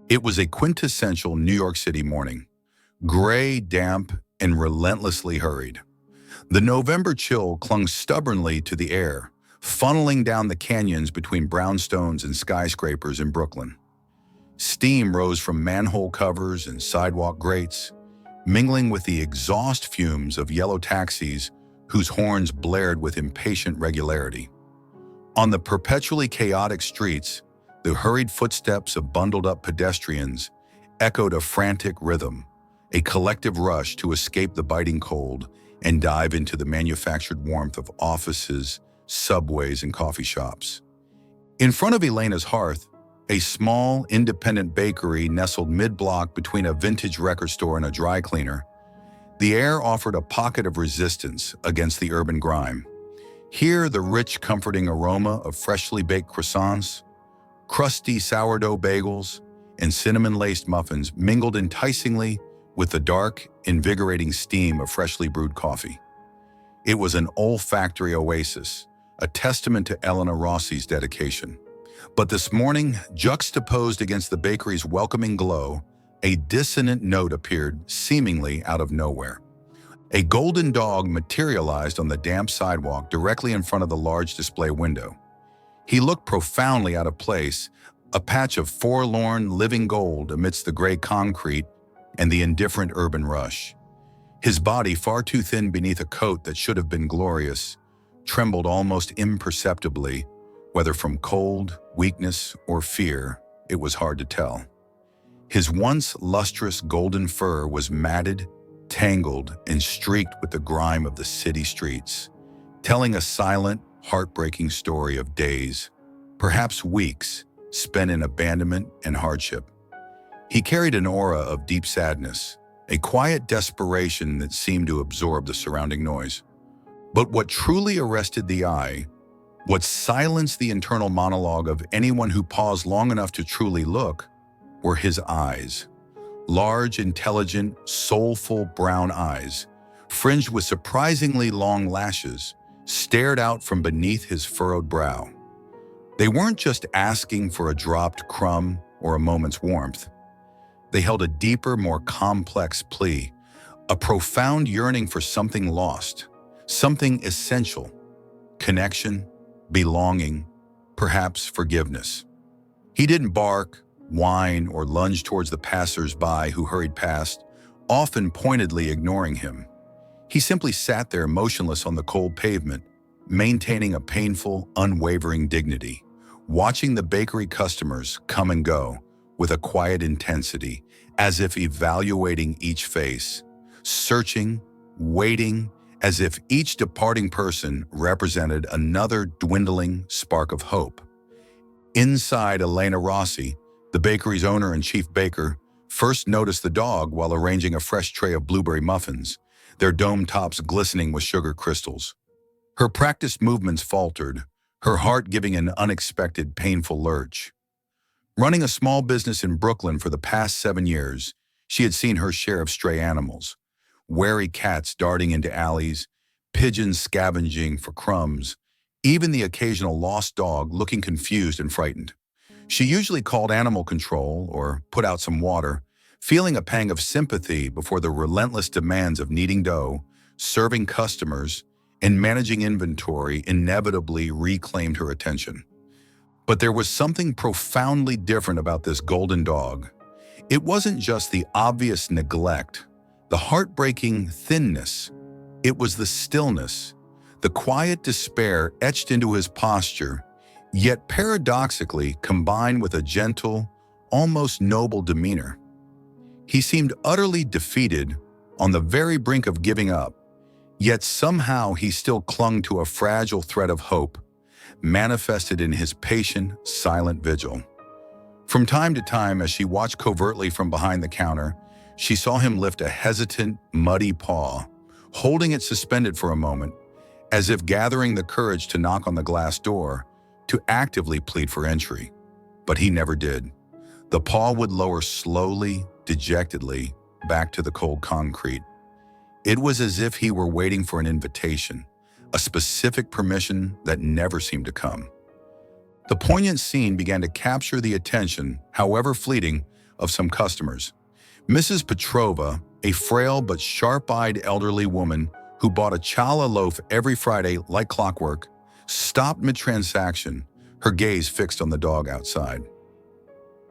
It was a quintessential New York City morning, gray, damp, and relentlessly hurried. The November chill clung stubbornly to the air, funneling down the canyons between brownstones and skyscrapers in Brooklyn. Steam rose from manhole covers and sidewalk grates, mingling with the exhaust fumes of yellow taxis whose horns blared with impatient regularity. On the perpetually chaotic streets, the hurried footsteps of bundled-up pedestrians echoed a frantic rhythm, a collective rush to escape the biting cold and dive into the manufactured warmth of offices, subways, and coffee shops. In front of Elena's hearth, a small, independent bakery nestled mid-block between a vintage record store and a dry cleaner, the air offered a pocket of resistance against the urban grime. Here, the rich, comforting aroma of freshly baked croissants, crusty sourdough bagels, and cinnamon-laced muffins mingled enticingly with the dark, invigorating steam of freshly brewed coffee. It was an olfactory oasis, a testament to Elena Rossi's dedication. But this morning, juxtaposed against the bakery's welcoming glow, a dissonant note appeared seemingly out of nowhere. A golden dog materialized on the damp sidewalk directly in front of the large display window. He looked profoundly out of place, a patch of forlorn, living gold amidst the gray concrete and the indifferent urban rush. His body, far too thin beneath a coat that should have been glorious, trembled almost imperceptibly, whether from cold, weakness, or fear, it was hard to tell. His once lustrous golden fur was matted, tangled, and streaked with the grime of the city streets, telling a silent, heartbreaking story of days, perhaps weeks, spent in abandonment and hardship. He carried an aura of deep sadness, a quiet desperation that seemed to absorb the surrounding noise. But what truly arrested the eye, what silenced the internal monologue of anyone who paused long enough to truly look, were his eyes. Large, intelligent, soulful brown eyes, fringed with surprisingly long lashes, stared out from beneath his furrowed brow. They weren't just asking for a dropped crumb or a moment's warmth. They held a deeper, more complex plea, a profound yearning for something lost, something essential: connection, belonging, perhaps forgiveness. He didn't bark, whine, or lunge towards the passers-by who hurried past, often pointedly ignoring him. He simply sat there motionless on the cold pavement, maintaining a painful, unwavering dignity, watching the bakery customers come and go with a quiet intensity, as if evaluating each face, searching, waiting, as if each departing person represented another dwindling spark of hope. Inside, Elena Rossi, the bakery's owner and chief baker, first noticed the dog while arranging a fresh tray of blueberry muffins, their dome tops glistening with sugar crystals. Her practiced movements faltered, her heart giving an unexpected, painful lurch. Running a small business in Brooklyn for the past 7 years, she had seen her share of stray animals: wary cats darting into alleys, pigeons scavenging for crumbs, even the occasional lost dog looking confused and frightened. She usually called animal control or put out some water, feeling a pang of sympathy before the relentless demands of kneading dough, serving customers, and managing inventory inevitably reclaimed her attention. But there was something profoundly different about this golden dog. It wasn't just the obvious neglect, the heartbreaking thinness. It was the stillness, the quiet despair etched into his posture, yet paradoxically combined with a gentle, almost noble demeanor. He seemed utterly defeated, on the very brink of giving up, yet somehow he still clung to a fragile thread of hope, manifested in his patient, silent vigil. From time to time, as she watched covertly from behind the counter, she saw him lift a hesitant, muddy paw, holding it suspended for a moment, as if gathering the courage to knock on the glass door, to actively plead for entry. But he never did. The paw would lower slowly, dejectedly, back to the cold concrete. It was as if he were waiting for an invitation, a specific permission that never seemed to come. The poignant scene began to capture the attention, however fleeting, of some customers. Mrs. Petrova, a frail but sharp-eyed elderly woman who bought a challah loaf every Friday like clockwork, stopped mid-transaction, her gaze fixed on the dog outside.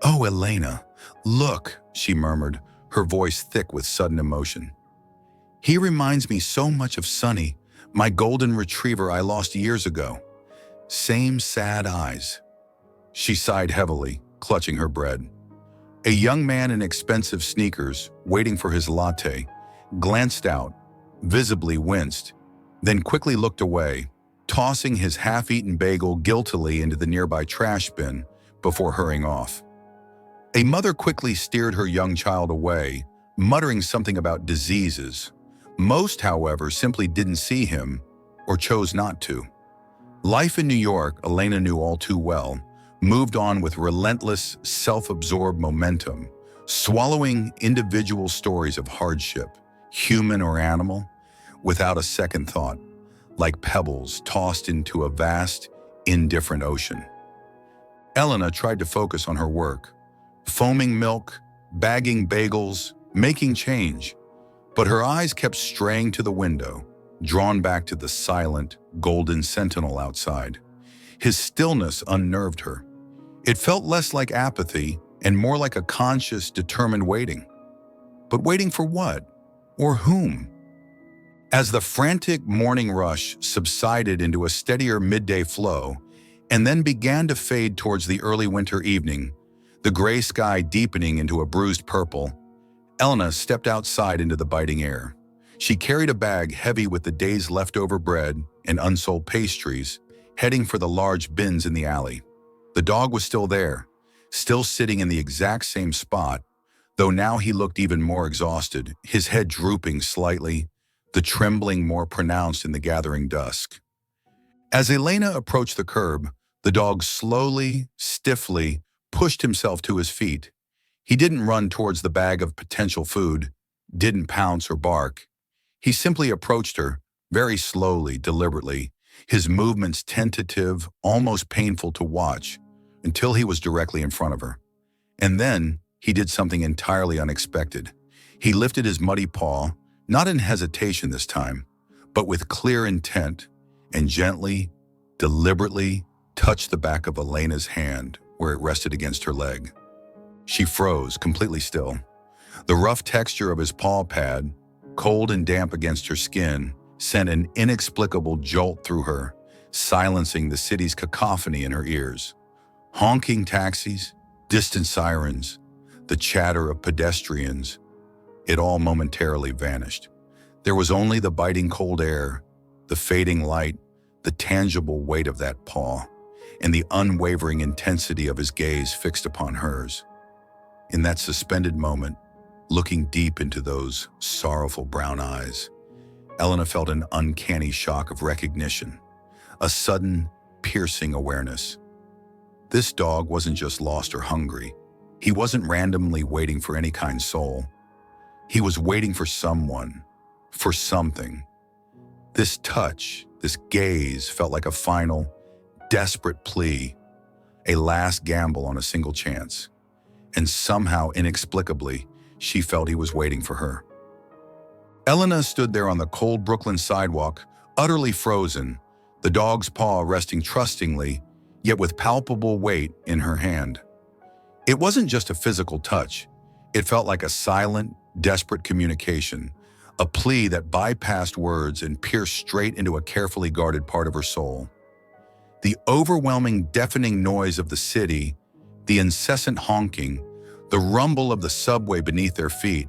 "Oh, Elena, look," she murmured, her voice thick with sudden emotion. "He reminds me so much of Sonny, my golden retriever I lost years ago. Same sad eyes." She sighed heavily, clutching her bread. A young man in expensive sneakers, waiting for his latte, glanced out, visibly winced, then quickly looked away, tossing his half-eaten bagel guiltily into the nearby trash bin before hurrying off. A mother quickly steered her young child away, muttering something about diseases. Most, however, simply didn't see him or chose not to. Life in New York, Elena knew all too well, moved on with relentless, self-absorbed momentum, swallowing individual stories of hardship, human or animal, without a second thought, like pebbles tossed into a vast, indifferent ocean. Elena tried to focus on her work, foaming milk, bagging bagels, making change, but her eyes kept straying to the window, drawn back to the silent, golden sentinel outside. His stillness unnerved her. It felt less like apathy and more like a conscious, determined waiting. But waiting for what? Or whom? As the frantic morning rush subsided into a steadier midday flow and then began to fade towards the early winter evening, the gray sky deepening into a bruised purple, Elena stepped outside into the biting air. She carried a bag heavy with the day's leftover bread and unsold pastries, heading for the large bins in the alley. The dog was still there, still sitting in the exact same spot, though now he looked even more exhausted, his head drooping slightly, the trembling more pronounced in the gathering dusk. As Elena approached the curb, the dog slowly, stiffly, pushed himself to his feet. He didn't run towards the bag of potential food, didn't pounce or bark. He simply approached her, very slowly, deliberately, his movements tentative, almost painful to watch, until he was directly in front of her. And then he did something entirely unexpected. He lifted his muddy paw, not in hesitation this time, but with clear intent, and gently, deliberately touched the back of Elena's hand where it rested against her leg. She froze, completely still. The rough texture of his paw pad, cold and damp against her skin, sent an inexplicable jolt through her, silencing the city's cacophony in her ears. Honking taxis, distant sirens, the chatter of pedestrians, it all momentarily vanished. There was only the biting cold air, the fading light, the tangible weight of that paw, and the unwavering intensity of his gaze fixed upon hers. In that suspended moment, looking deep into those sorrowful brown eyes, Elena felt an uncanny shock of recognition, a sudden, piercing awareness. This dog wasn't just lost or hungry. He wasn't randomly waiting for any kind soul. He was waiting for someone, for something. This touch, this gaze felt like a final, desperate plea, a last gamble on a single chance. And somehow, inexplicably, she felt he was waiting for her. Elena stood there on the cold Brooklyn sidewalk, utterly frozen, the dog's paw resting trustingly, yet with palpable weight in her hand. It wasn't just a physical touch. It felt like a silent, desperate communication, a plea that bypassed words and pierced straight into a carefully guarded part of her soul. The overwhelming, deafening noise of the city, the incessant honking, the rumble of the subway beneath their feet,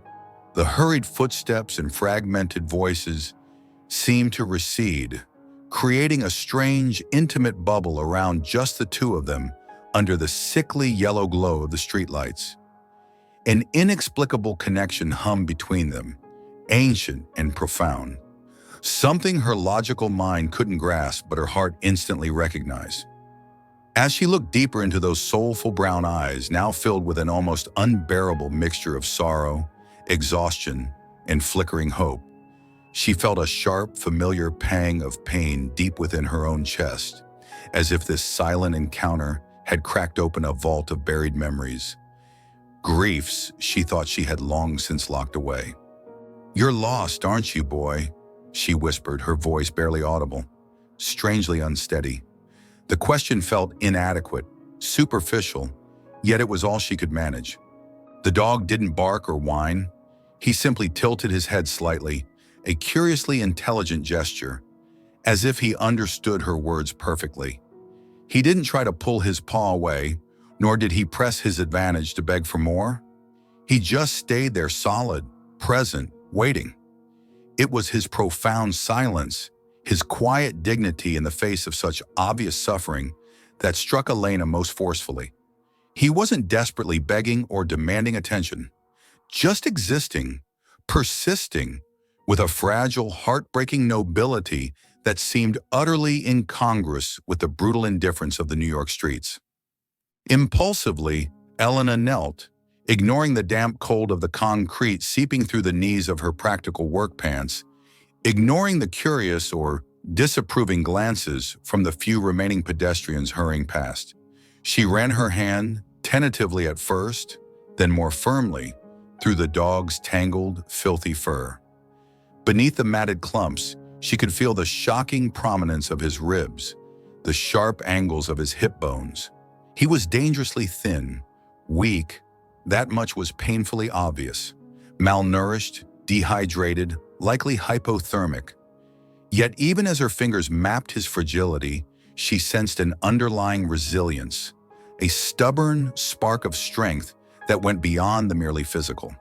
the hurried footsteps and fragmented voices seemed to recede, creating a strange, intimate bubble around just the two of them under the sickly yellow glow of the streetlights. An inexplicable connection hummed between them, ancient and profound. Something her logical mind couldn't grasp, but her heart instantly recognized. As she looked deeper into those soulful brown eyes, now filled with an almost unbearable mixture of sorrow, exhaustion, and flickering hope, she felt a sharp, familiar pang of pain deep within her own chest, as if this silent encounter had cracked open a vault of buried memories. griefs she thought she had long since locked away. "You're lost, aren't you, boy?" she whispered, her voice barely audible, strangely unsteady. The question felt inadequate, superficial, yet it was all she could manage. The dog didn't bark or whine. He simply tilted his head slightly, a curiously intelligent gesture, as if he understood her words perfectly. He didn't try to pull his paw away, nor did he press his advantage to beg for more. He just stayed there solid, present, waiting. It was his profound silence, his quiet dignity in the face of such obvious suffering, that struck Elena most forcefully. He wasn't desperately begging or demanding attention, just existing, persisting, with a fragile, heartbreaking nobility that seemed utterly incongruous with the brutal indifference of the New York streets. Impulsively, Elena knelt, ignoring the damp cold of the concrete seeping through the knees of her practical work pants, ignoring the curious or disapproving glances from the few remaining pedestrians hurrying past. She ran her hand, tentatively at first, then more firmly, through the dog's tangled, filthy fur. Beneath the matted clumps, she could feel the shocking prominence of his ribs, the sharp angles of his hip bones. He was dangerously thin, weak, that much was painfully obvious, malnourished, dehydrated, likely hypothermic. Yet even as her fingers mapped his fragility, she sensed an underlying resilience, a stubborn spark of strength that went beyond the merely physical.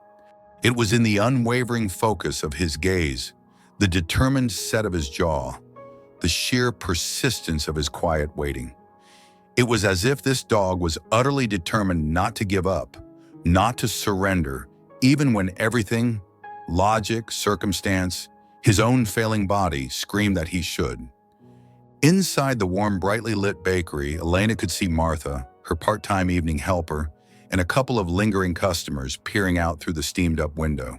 It was in the unwavering focus of his gaze, the determined set of his jaw, the sheer persistence of his quiet waiting. It was as if this dog was utterly determined not to give up, not to surrender, even when everything, logic, circumstance, his own failing body, screamed that he should. Inside the warm, brightly lit bakery, Elena could see Martha, her part-time evening helper, and a couple of lingering customers peering out through the steamed-up window.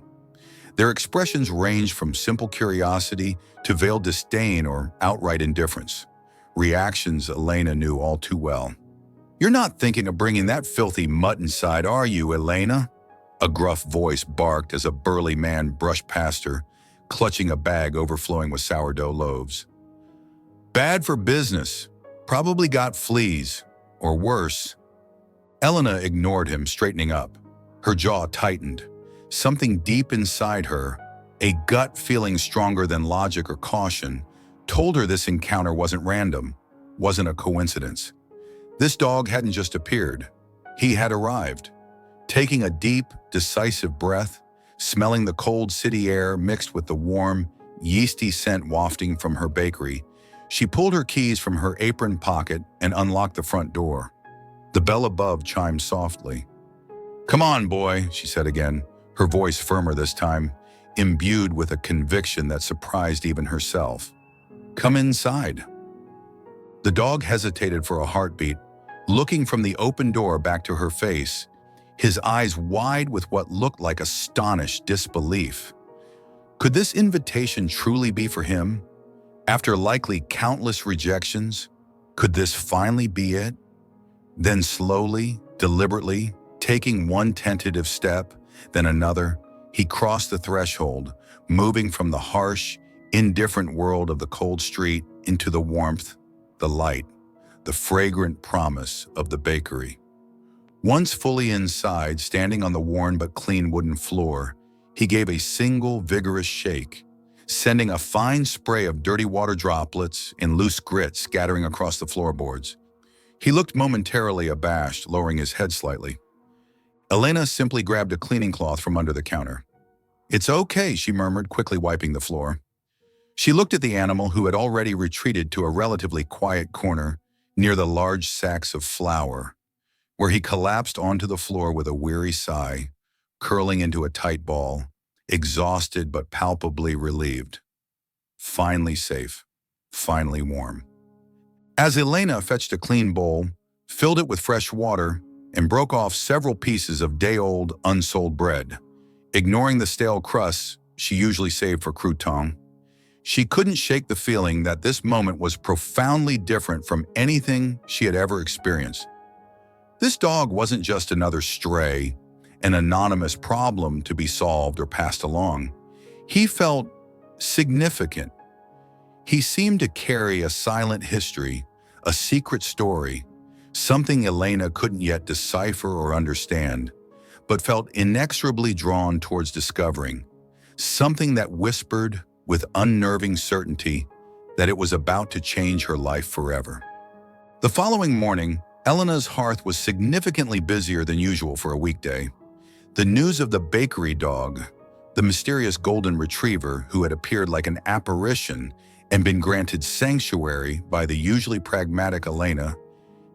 Their expressions ranged from simple curiosity to veiled disdain or outright indifference, reactions Elena knew all too well. "You're not thinking of bringing that filthy mutt inside, are you, Elena?" A gruff voice barked as a burly man brushed past her, clutching a bag overflowing with sourdough loaves. "Bad for business. Probably got fleas. Or worse." Elena ignored him, straightening up. Her jaw tightened. Something deep inside her, a gut feeling stronger than logic or caution, told her this encounter wasn't random, wasn't a coincidence. This dog hadn't just appeared. He had arrived. Taking a deep, decisive breath, smelling the cold city air mixed with the warm, yeasty scent wafting from her bakery, she pulled her keys from her apron pocket and unlocked the front door. The bell above chimed softly. "Come on, boy," she said again, her voice firmer this time, imbued with a conviction that surprised even herself. "Come inside." The dog hesitated for a heartbeat, looking from the open door back to her face, his eyes wide with what looked like astonished disbelief. Could this invitation truly be for him? After likely countless rejections, could this finally be it? Then slowly, deliberately, taking one tentative step, then another, he crossed the threshold, moving from the harsh, indifferent world of the cold street into the warmth, the light, the fragrant promise of the bakery. Once fully inside, standing on the worn but clean wooden floor, he gave a single vigorous shake, sending a fine spray of dirty water droplets and loose grit scattering across the floorboards. He looked momentarily abashed, lowering his head slightly. Elena simply grabbed a cleaning cloth from under the counter. "It's okay," she murmured, quickly wiping the floor. She looked at the animal, who had already retreated to a relatively quiet corner near the large sacks of flour, where he collapsed onto the floor with a weary sigh, curling into a tight ball, exhausted but palpably relieved. Finally safe, finally warm. As Elena fetched a clean bowl, filled it with fresh water, and broke off several pieces of day-old, unsold bread, ignoring the stale crusts she usually saved for crouton, she couldn't shake the feeling that this moment was profoundly different from anything she had ever experienced. This dog wasn't just another stray, an anonymous problem to be solved or passed along. He felt significant. He seemed to carry a silent history, a secret story, something Elena couldn't yet decipher or understand, but felt inexorably drawn towards discovering, something that whispered with unnerving certainty that it was about to change her life forever. The following morning, Elena's hearth was significantly busier than usual for a weekday. The news of the bakery dog, the mysterious golden retriever who had appeared like an apparition and been granted sanctuary by the usually pragmatic Elena,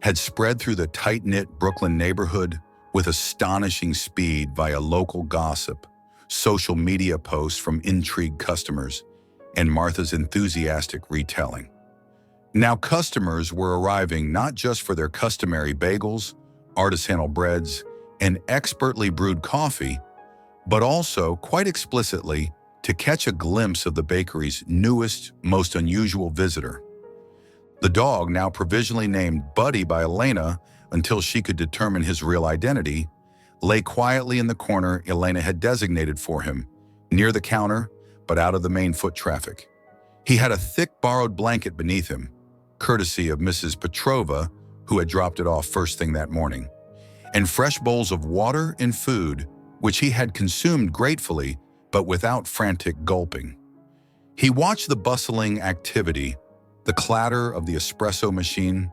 had spread through the tight-knit Brooklyn neighborhood with astonishing speed via local gossip, social media posts from intrigued customers, and Martha's enthusiastic retelling. Now customers were arriving not just for their customary bagels, artisanal breads, and expertly brewed coffee, but also, quite explicitly, to catch a glimpse of the bakery's newest, most unusual visitor. The dog, now provisionally named Buddy by Elena until she could determine his real identity, lay quietly in the corner Elena had designated for him, near the counter, but out of the main foot traffic. He had a thick borrowed blanket beneath him, courtesy of Mrs. Petrova, who had dropped it off first thing that morning, and fresh bowls of water and food, which he had consumed gratefully, but without frantic gulping. He watched the bustling activity, the clatter of the espresso machine,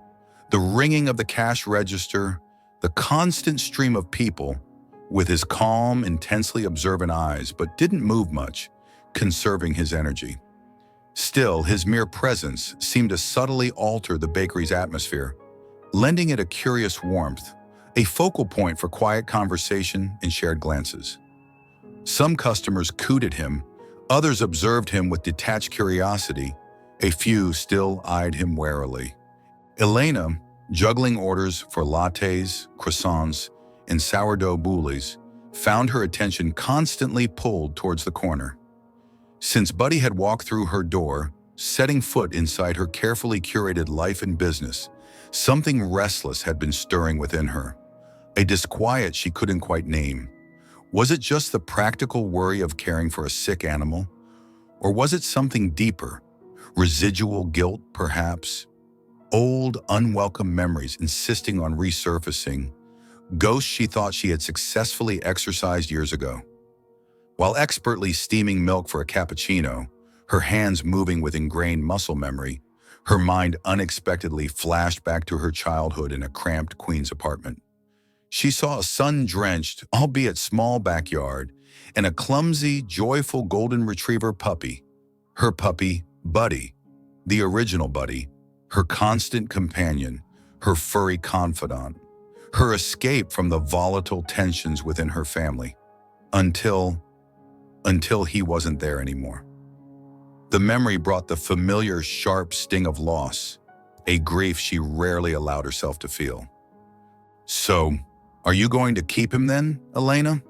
the ringing of the cash register, the constant stream of people, with his calm, intensely observant eyes, but didn't move much, conserving his energy. Still, his mere presence seemed to subtly alter the bakery's atmosphere, lending it a curious warmth, a focal point for quiet conversation and shared glances. Some customers cooed at him, others observed him with detached curiosity, a few still eyed him warily. Elena, juggling orders for lattes, croissants, and sourdough bouillies, found her attention constantly pulled towards the corner. Since Buddy had walked through her door, setting foot inside her carefully curated life and business, something restless had been stirring within her, a disquiet she couldn't quite name. Was it just the practical worry of caring for a sick animal? Or was it something deeper, residual guilt perhaps? Old, unwelcome memories insisting on resurfacing, ghosts she thought she had successfully exorcised years ago. While expertly steaming milk for a cappuccino, her hands moving with ingrained muscle memory, her mind unexpectedly flashed back to her childhood in a cramped Queens apartment. She saw a sun-drenched, albeit small backyard, and a clumsy, joyful golden retriever puppy. Her puppy, Buddy, the original Buddy, her constant companion, her furry confidant, her escape from the volatile tensions within her family, until he wasn't there anymore. The memory brought the familiar sharp sting of loss, a grief she rarely allowed herself to feel. "So, are you going to keep him then, Elena?"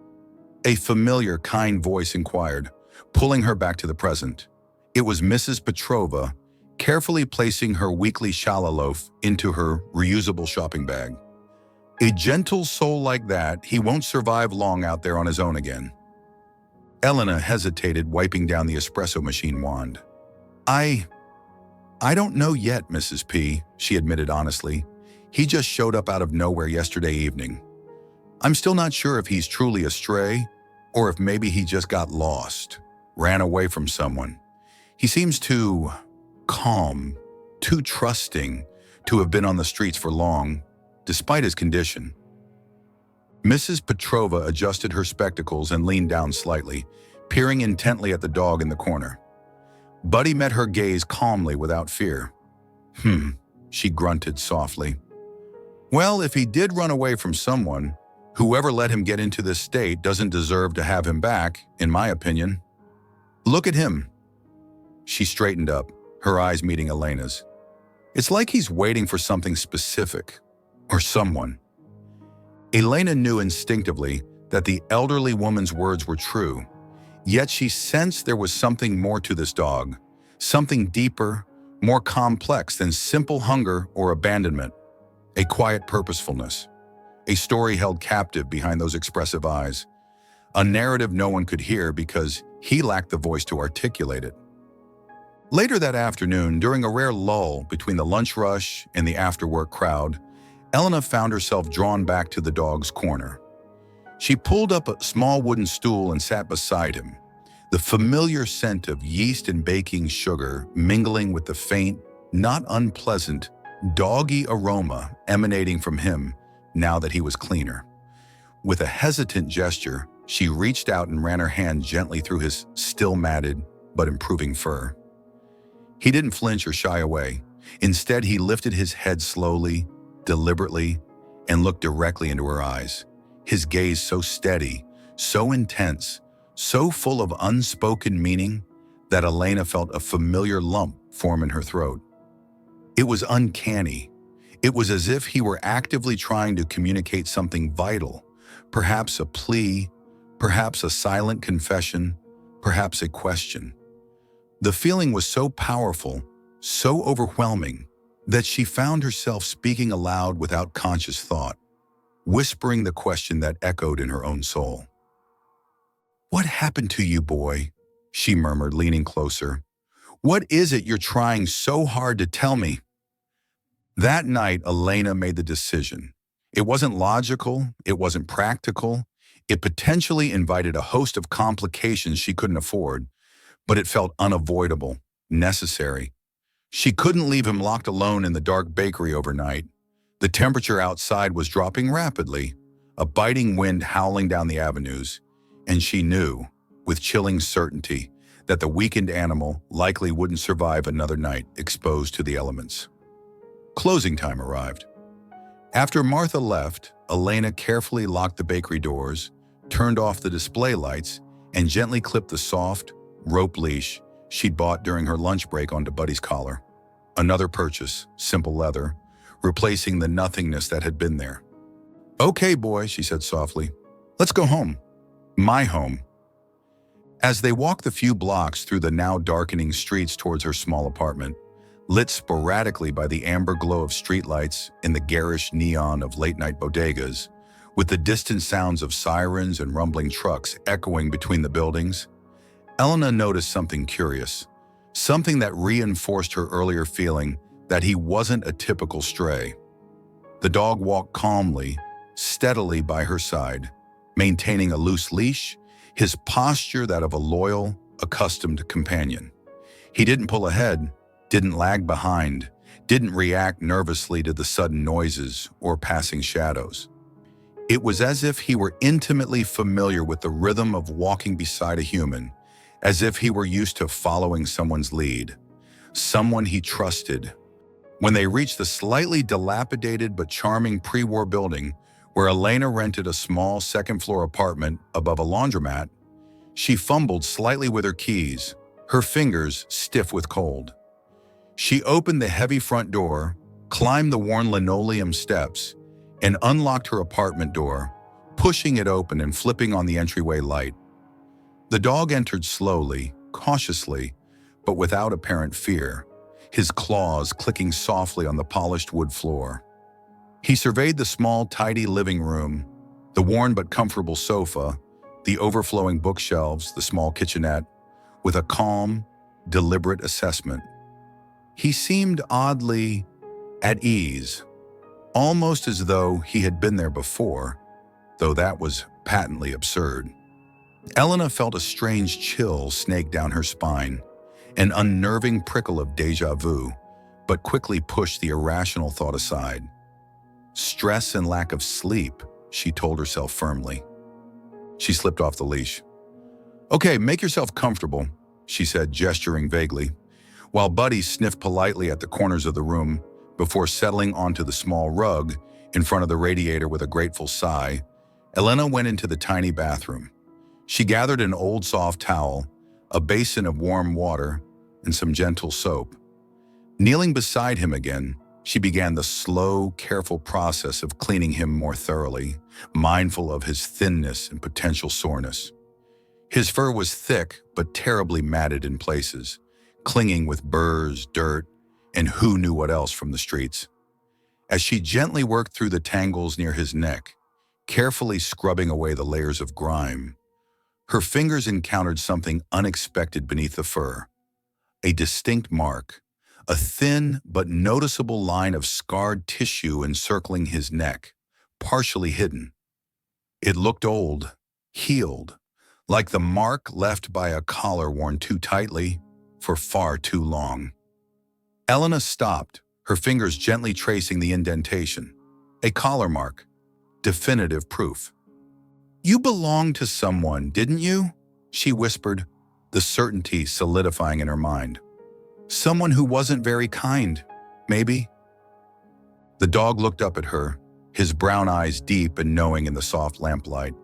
A familiar, kind voice inquired, pulling her back to the present. It was Mrs. Petrova, carefully placing her weekly challah loaf into her reusable shopping bag. "A gentle soul like that, he won't survive long out there on his own again." Elena hesitated, wiping down the espresso machine wand. I don't know yet, Mrs. P," she admitted honestly. "He just showed up out of nowhere yesterday evening. I'm still not sure if he's truly a stray, or if maybe he just got lost, ran away from someone. He seems too calm, too trusting to have been on the streets for long, despite his condition." Mrs. Petrova adjusted her spectacles and leaned down slightly, peering intently at the dog in the corner. Buddy met her gaze calmly without fear. She grunted softly. "Well, if he did run away from someone, whoever let him get into this state doesn't deserve to have him back, in my opinion. Look at him." She straightened up, her eyes meeting Elena's. "It's like he's waiting for something specific, or someone." Elena knew instinctively that the elderly woman's words were true, yet she sensed there was something more to this dog, something deeper, more complex than simple hunger or abandonment, a quiet purposefulness. a story held captive behind those expressive eyes, a narrative no one could hear because he lacked the voice to articulate it. Later that afternoon, during a rare lull between the lunch rush and the after-work crowd, Elena found herself drawn back to the dog's corner. She pulled up a small wooden stool and sat beside him, the familiar scent of yeast and baking sugar mingling with the faint, not unpleasant, doggy aroma emanating from him now that he was cleaner. With a hesitant gesture, she reached out and ran her hand gently through his still matted but improving fur. He didn't flinch or shy away. Instead, he lifted his head slowly, deliberately, and looked directly into her eyes, his gaze so steady, so intense, so full of unspoken meaning that Elena felt a familiar lump form in her throat. It was uncanny. It was as if he were actively trying to communicate something vital, perhaps a plea, perhaps a silent confession, perhaps a question. The feeling was so powerful, so overwhelming, that she found herself speaking aloud without conscious thought, whispering the question that echoed in her own soul. "What happened to you, boy?" she murmured, leaning closer. "What is it you're trying so hard to tell me?" That night, Elena made the decision. It wasn't logical, it wasn't practical, it potentially invited a host of complications she couldn't afford, but it felt unavoidable, necessary. She couldn't leave him locked alone in the dark bakery overnight. The temperature outside was dropping rapidly, a biting wind howling down the avenues, and she knew, with chilling certainty, that the weakened animal likely wouldn't survive another night exposed to the elements. Closing time arrived. After Martha left, Elena carefully locked the bakery doors, turned off the display lights, and gently clipped the soft, rope leash she'd bought during her lunch break onto Buddy's collar. Another purchase, simple leather, replacing the nothingness that had been there. "Okay, boy," she said softly. "Let's go home. My home." As they walked the few blocks through the now darkening streets towards her small apartment, lit sporadically by the amber glow of streetlights and the garish neon of late-night bodegas, with the distant sounds of sirens and rumbling trucks echoing between the buildings, Elena noticed something curious, something that reinforced her earlier feeling that he wasn't a typical stray. The dog walked calmly, steadily by her side, maintaining a loose leash, his posture that of a loyal, accustomed companion. He didn't pull ahead, didn't lag behind, didn't react nervously to the sudden noises or passing shadows. It was as if he were intimately familiar with the rhythm of walking beside a human, as if he were used to following someone's lead, someone he trusted. When they reached the slightly dilapidated but charming pre-war building where Elena rented a small second-floor apartment above a laundromat, she fumbled slightly with her keys, her fingers stiff with cold. She opened the heavy front door, climbed the worn linoleum steps, and unlocked her apartment door, pushing it open and flipping on the entryway light. The dog entered slowly, cautiously, but without apparent fear, his claws clicking softly on the polished wood floor. He surveyed the small, tidy living room, the worn but comfortable sofa, the overflowing bookshelves, the small kitchenette, with a calm, deliberate assessment. He seemed oddly at ease, almost as though he had been there before, though that was patently absurd. Elena felt a strange chill snake down her spine, an unnerving prickle of déjà vu, but quickly pushed the irrational thought aside. Stress and lack of sleep, she told herself firmly. She slipped off the leash. "Okay, make yourself comfortable," she said, gesturing vaguely, while Buddy sniffed politely at the corners of the room before settling onto the small rug in front of the radiator with a grateful sigh. Elena went into the tiny bathroom. She gathered an old soft towel, a basin of warm water, and some gentle soap. Kneeling beside him again, she began the slow, careful process of cleaning him more thoroughly, mindful of his thinness and potential soreness. His fur was thick but terribly matted in places, clinging with burrs, dirt, and who knew what else from the streets. as she gently worked through the tangles near his neck, carefully scrubbing away the layers of grime. Her fingers encountered something unexpected beneath the fur, a distinct mark, a thin but noticeable line of scarred tissue encircling his neck, partially hidden. It looked old, healed, like the mark left by a collar worn too tightly for far too long. Elena stopped, her fingers gently tracing the indentation. A collar mark, definitive proof. "You belonged to someone, didn't you?" she whispered, the certainty solidifying in her mind. "Someone who wasn't very kind, maybe?" The dog looked up at her, his brown eyes deep and knowing in the soft lamplight,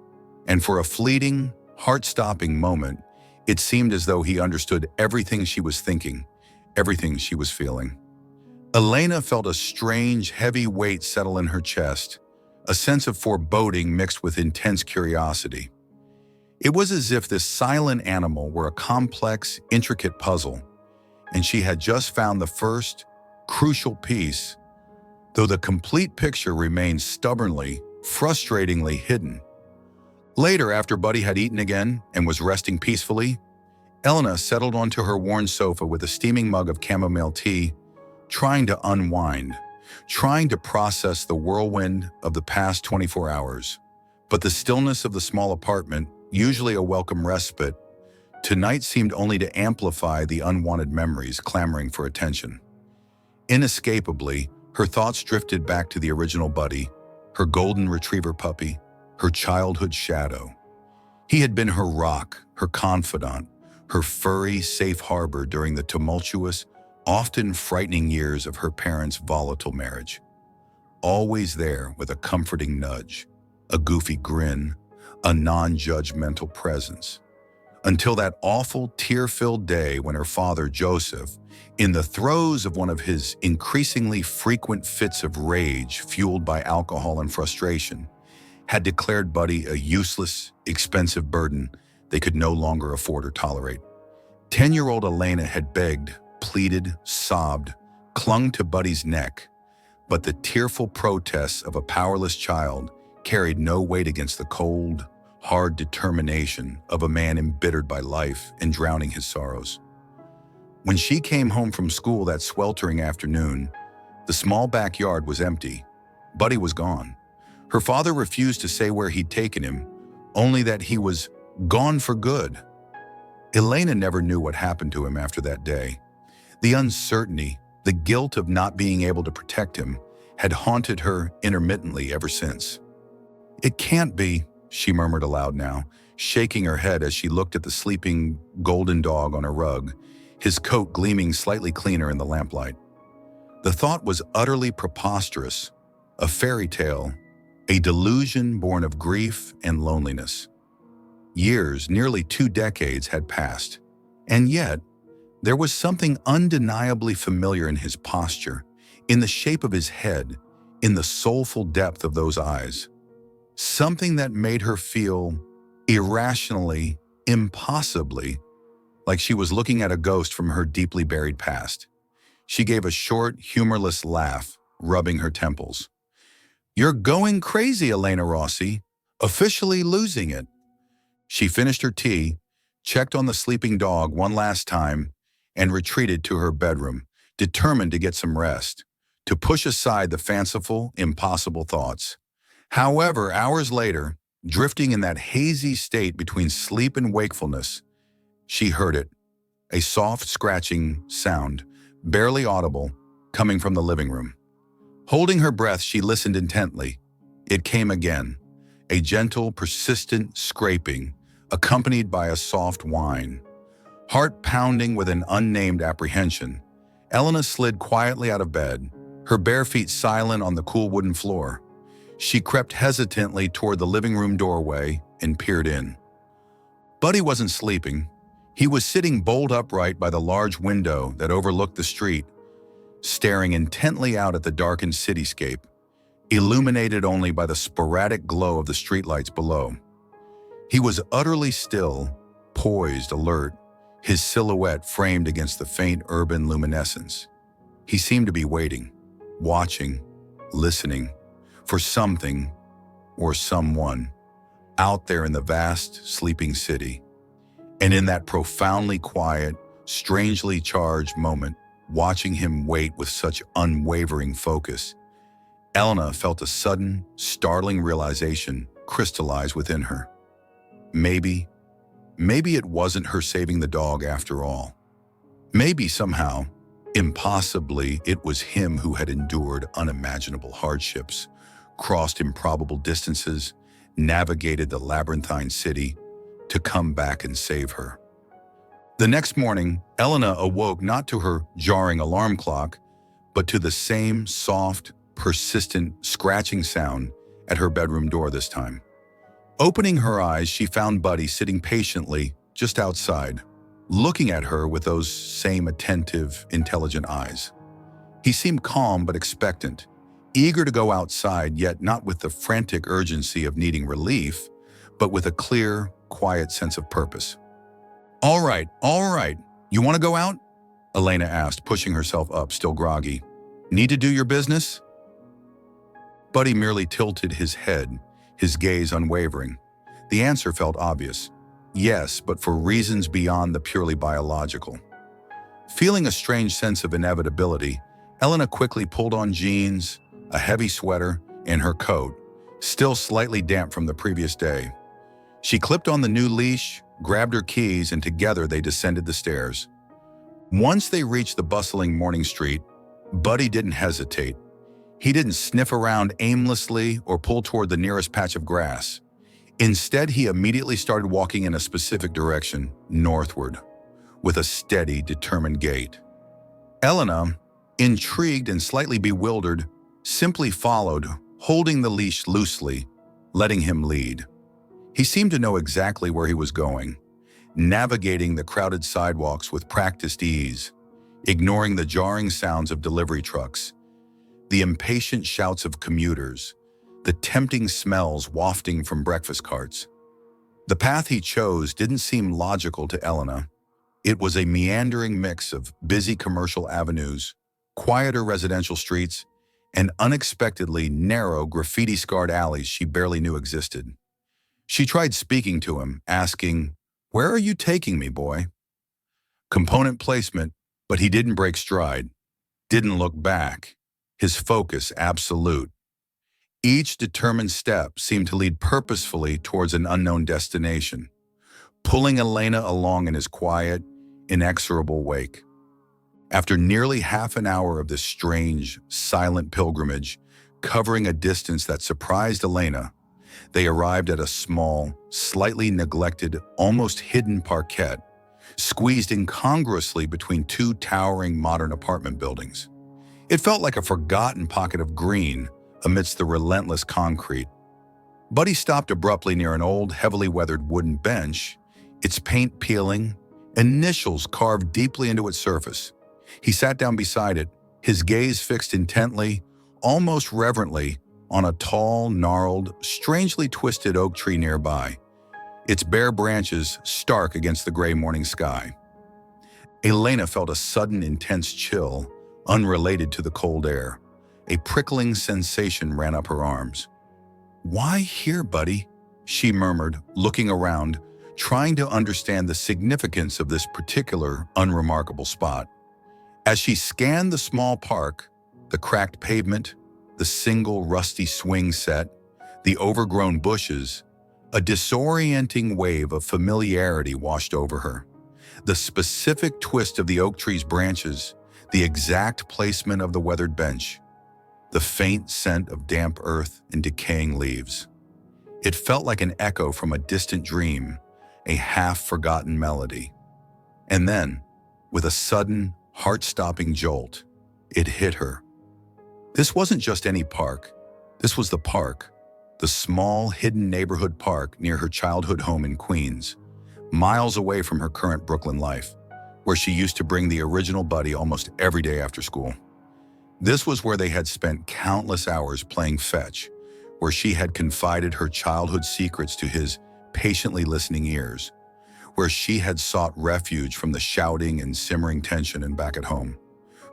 and for a fleeting, heart-stopping moment, it seemed as though he understood everything she was thinking, everything she was feeling. Elena felt a strange, heavy weight settle in her chest, a sense of foreboding mixed with intense curiosity. It was as if this silent animal were a complex, intricate puzzle, and she had just found the first, crucial piece, though the complete picture remained stubbornly, frustratingly hidden. Later, after Buddy had eaten again and was resting peacefully, Elena settled onto her worn sofa with a steaming mug of chamomile tea, trying to unwind, trying to process the whirlwind of the past 24 hours. But the stillness of the small apartment, usually a welcome respite, tonight seemed only to amplify the unwanted memories clamoring for attention. Inescapably, her thoughts drifted back to the original Buddy, her golden retriever puppy, her childhood shadow. He had been her rock, her confidant, her furry safe harbor during the tumultuous, often frightening years of her parents' volatile marriage. Always there with a comforting nudge, a goofy grin, a non-judgmental presence. Until that awful, tear-filled day when her father, Joseph, in the throes of one of his increasingly frequent fits of rage fueled by alcohol and frustration, had declared Buddy a useless, expensive burden they could no longer afford or tolerate. 10-year-old Elena had begged, pleaded, sobbed, clung to Buddy's neck, but the tearful protests of a powerless child carried no weight against the cold, hard determination of a man embittered by life and drowning his sorrows. When she came home from school that sweltering afternoon, the small backyard was empty. Buddy was gone. Her father refused to say where he'd taken him, only that he was gone for good. Elena never knew what happened to him after that day. The uncertainty, the guilt of not being able to protect him, had haunted her intermittently ever since. "It can't be," she murmured aloud now, shaking her head as she looked at the sleeping golden dog on her rug, his coat gleaming slightly cleaner in the lamplight. The thought was utterly preposterous, a fairy tale, a delusion born of grief and loneliness. Years, nearly 2 decades, had passed, and yet there was something undeniably familiar in his posture, in the shape of his head, in the soulful depth of those eyes. Something that made her feel irrationally, impossibly, like she was looking at a ghost from her deeply buried past. She gave a short, humorless laugh, rubbing her temples. "You're going crazy, Elena Rossi, officially losing it." She finished her tea, checked on the sleeping dog one last time, and retreated to her bedroom, determined to get some rest, to push aside the fanciful, impossible thoughts. However, hours later, drifting in that hazy state between sleep and wakefulness, she heard it, a soft scratching sound, barely audible, coming from the living room. Holding her breath, she listened intently. It came again, a gentle, persistent scraping, accompanied by a soft whine. Heart pounding with an unnamed apprehension, Elena slid quietly out of bed, her bare feet silent on the cool wooden floor. She crept hesitantly toward the living room doorway and peered in. Buddy wasn't sleeping. He was sitting bolt upright by the large window that overlooked the street, staring intently out at the darkened cityscape, illuminated only by the sporadic glow of the streetlights below. He was utterly still, poised, alert, his silhouette framed against the faint urban luminescence. He seemed to be waiting, watching, listening for something or someone out there in the vast, sleeping city. And in that profoundly quiet, strangely charged moment, watching him wait with such unwavering focus, Elena felt a sudden, startling realization crystallize within her. Maybe it wasn't her saving the dog after all. Maybe somehow, impossibly, it was him who had endured unimaginable hardships, crossed improbable distances, navigated the labyrinthine city to come back and save her. The next morning, Elena awoke not to her jarring alarm clock, but to the same soft, persistent, scratching sound at her bedroom door this time. Opening her eyes, she found Buddy sitting patiently just outside, looking at her with those same attentive, intelligent eyes. He seemed calm but expectant, eager to go outside, yet not with the frantic urgency of needing relief, but with a clear, quiet sense of purpose. All right, you want to go out? Elena asked, pushing herself up, still groggy. Need to do your business? Buddy merely tilted his head, his gaze unwavering. The answer felt obvious. Yes, but for reasons beyond the purely biological. Feeling a strange sense of inevitability, Elena quickly pulled on jeans, a heavy sweater, and her coat, still slightly damp from the previous day. She clipped on the new leash, grabbed her keys, and together they descended the stairs. Once they reached the bustling morning street, Buddy didn't hesitate. He didn't sniff around aimlessly or pull toward the nearest patch of grass. Instead, he immediately started walking in a specific direction, northward, with a steady, determined gait. Elena, intrigued and slightly bewildered, simply followed, holding the leash loosely, letting him lead. He seemed to know exactly where he was going, navigating the crowded sidewalks with practiced ease, ignoring the jarring sounds of delivery trucks, the impatient shouts of commuters, the tempting smells wafting from breakfast carts. The path he chose didn't seem logical to Elena. It was a meandering mix of busy commercial avenues, quieter residential streets, and unexpectedly narrow graffiti-scarred alleys she barely knew existed. She tried speaking to him, asking, "Where are you taking me, boy?" Component placement, but he didn't break stride, didn't look back, his focus absolute. Each determined step seemed to lead purposefully towards an unknown destination, pulling Elena along in his quiet, inexorable wake. After nearly half an hour of this strange, silent pilgrimage, covering a distance that surprised Elena, they arrived at a small, slightly neglected, almost hidden parquet, squeezed incongruously between two towering modern apartment buildings. It felt like a forgotten pocket of green amidst the relentless concrete. Buddy stopped abruptly near an old, heavily weathered wooden bench, its paint peeling, initials carved deeply into its surface. He sat down beside it, his gaze fixed intently, almost reverently, on a tall, gnarled, strangely twisted oak tree nearby, its bare branches stark against the gray morning sky. Elena felt a sudden, intense chill, unrelated to the cold air. A prickling sensation ran up her arms. "Why here, Buddy?" she murmured, looking around, trying to understand the significance of this particular, unremarkable spot. As she scanned the small park, the cracked pavement, the single rusty swing set, the overgrown bushes, a disorienting wave of familiarity washed over her. The specific twist of the oak tree's branches, the exact placement of the weathered bench, the faint scent of damp earth and decaying leaves. It felt like an echo from a distant dream, a half-forgotten melody. And then, with a sudden, heart-stopping jolt, it hit her. This wasn't just any park. This was the park, the small, hidden neighborhood park near her childhood home in Queens, miles away from her current Brooklyn life, where she used to bring the original Buddy almost every day after school. This was where they had spent countless hours playing fetch, where she had confided her childhood secrets to his patiently listening ears, where she had sought refuge from the shouting and simmering tension and back at home.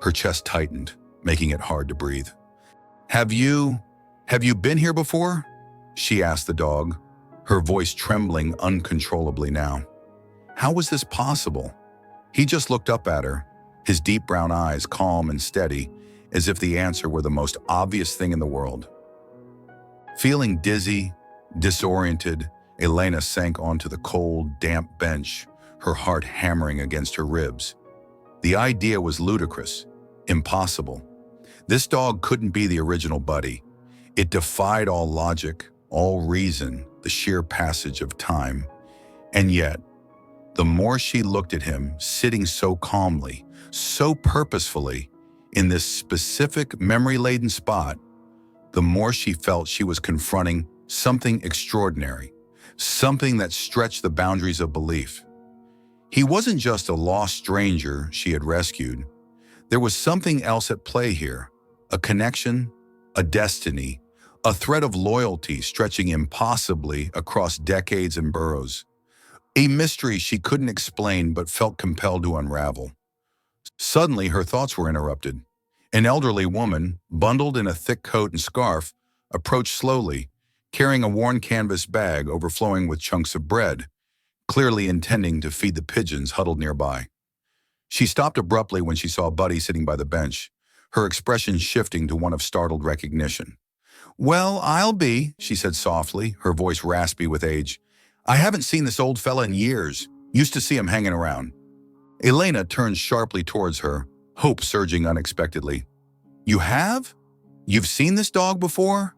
Her chest tightened, making it hard to breathe. Have you, have you been here before? She asked the dog, her voice trembling uncontrollably now. How was this possible? He just looked up at her, his deep brown eyes calm and steady, as if the answer were the most obvious thing in the world. Feeling dizzy, disoriented, Elena sank onto the cold, damp bench, her heart hammering against her ribs. The idea was ludicrous, impossible. This dog couldn't be the original Buddy. It defied all logic, all reason, the sheer passage of time. And yet, the more she looked at him, sitting so calmly, so purposefully, in this specific memory-laden spot, the more she felt she was confronting something extraordinary, something that stretched the boundaries of belief. He wasn't just a lost stranger she had rescued. There was something else at play here, a connection, a destiny, a thread of loyalty stretching impossibly across decades and boroughs. A mystery she couldn't explain but felt compelled to unravel. Suddenly, her thoughts were interrupted. An elderly woman, bundled in a thick coat and scarf, approached slowly, carrying a worn canvas bag overflowing with chunks of bread, clearly intending to feed the pigeons huddled nearby. She stopped abruptly when she saw Buddy sitting by the bench, her expression shifting to one of startled recognition. "Well, I'll be," she said softly, her voice raspy with age. "I haven't seen this old fella in years. Used to see him hanging around." Elena turned sharply towards her, hope surging unexpectedly. "You have? You've seen this dog before?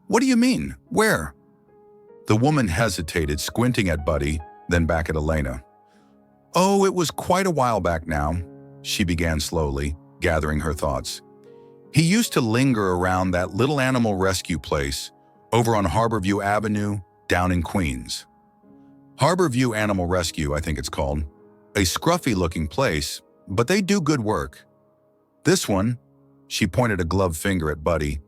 What do you mean? Where?" The woman hesitated, squinting at Buddy, then back at Elena. "Oh, it was quite a while back now," she began slowly, gathering her thoughts. "He used to linger around that little animal rescue place over on Harborview Avenue down in Queens. Harborview Animal Rescue, I think it's called. A scruffy-looking place, but they do good work. This one," she pointed a gloved finger at Buddy,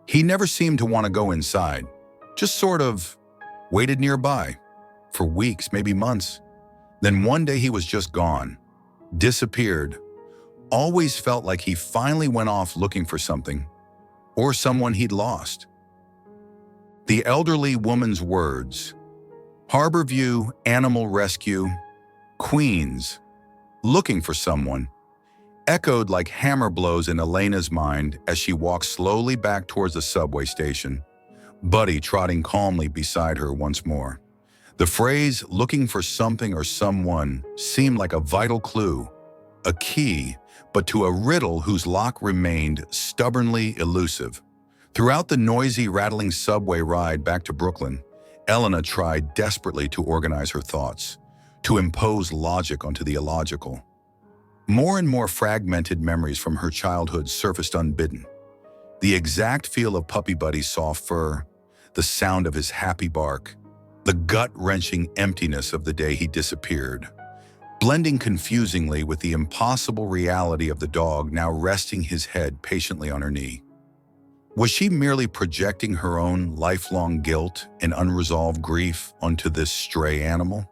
"he never seemed to want to go inside, just sort of waited nearby, for weeks, maybe months. Then one day he was just gone, disappeared. Always felt like he finally went off looking for something, or someone he'd lost." The elderly woman's words, Harborview Animal Rescue, Queens, looking for someone, echoed like hammer blows in Elena's mind as she walked slowly back towards the subway station, Buddy trotting calmly beside her once more. The phrase, looking for something or someone, seemed like a vital clue, a key, but to a riddle whose lock remained stubbornly elusive. Throughout the noisy, rattling subway ride back to Brooklyn, Elena tried desperately to organize her thoughts, to impose logic onto the illogical. More and more fragmented memories from her childhood surfaced unbidden. The exact feel of Puppy Buddy's soft fur, the sound of his happy bark, the gut-wrenching emptiness of the day he disappeared, blending confusingly with the impossible reality of the dog now resting his head patiently on her knee. Was she merely projecting her own lifelong guilt and unresolved grief onto this stray animal?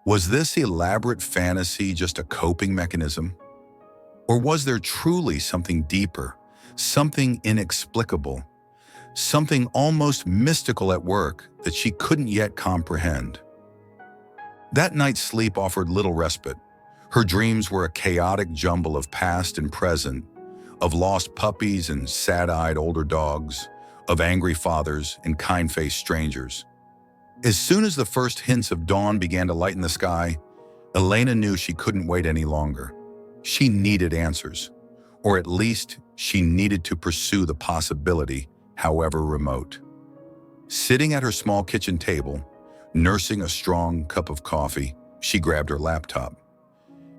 Was this elaborate fantasy just a coping mechanism? Or was there truly something deeper, something inexplicable, something almost mystical at work that she couldn't yet comprehend? That night's sleep offered little respite. Her dreams were a chaotic jumble of past and present, of lost puppies and sad-eyed older dogs, of angry fathers and kind-faced strangers. As soon as the first hints of dawn began to lighten the sky, Elena knew she couldn't wait any longer. She needed answers, or at least she needed to pursue the possibility, however remote. Sitting at her small kitchen table, nursing a strong cup of coffee, she grabbed her laptop.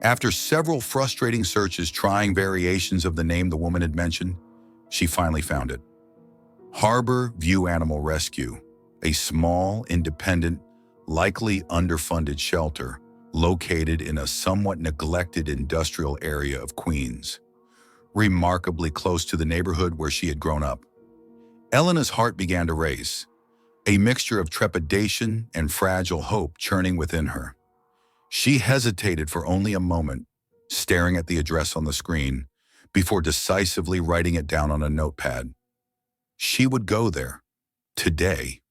After several frustrating searches trying variations of the name the woman had mentioned, she finally found it. Harborview Animal Rescue, a small, independent, likely underfunded shelter located in a somewhat neglected industrial area of Queens, remarkably close to the neighborhood where she had grown up. Elena's heart began to race, a mixture of trepidation and fragile hope churning within her. She hesitated for only a moment, staring at the address on the screen, before decisively writing it down on a notepad. She would go there. Today.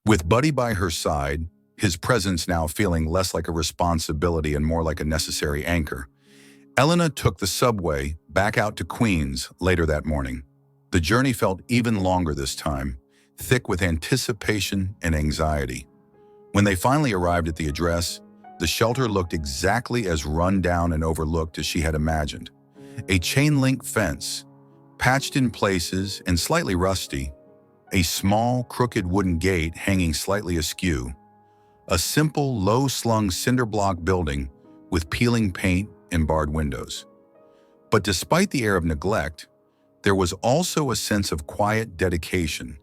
With Buddy by her side, his presence now feeling less like a responsibility and more like a necessary anchor, Elena took the subway back out to Queens later that morning. The journey felt even longer this time, thick with anticipation and anxiety. When they finally arrived at the address, the shelter looked exactly as run down and overlooked as she had imagined. A chain-link fence, patched in places and slightly rusty, a small, crooked wooden gate hanging slightly askew, a simple, low-slung cinder block building with peeling paint and barred windows. But despite the air of neglect, there was also a sense of quiet dedication,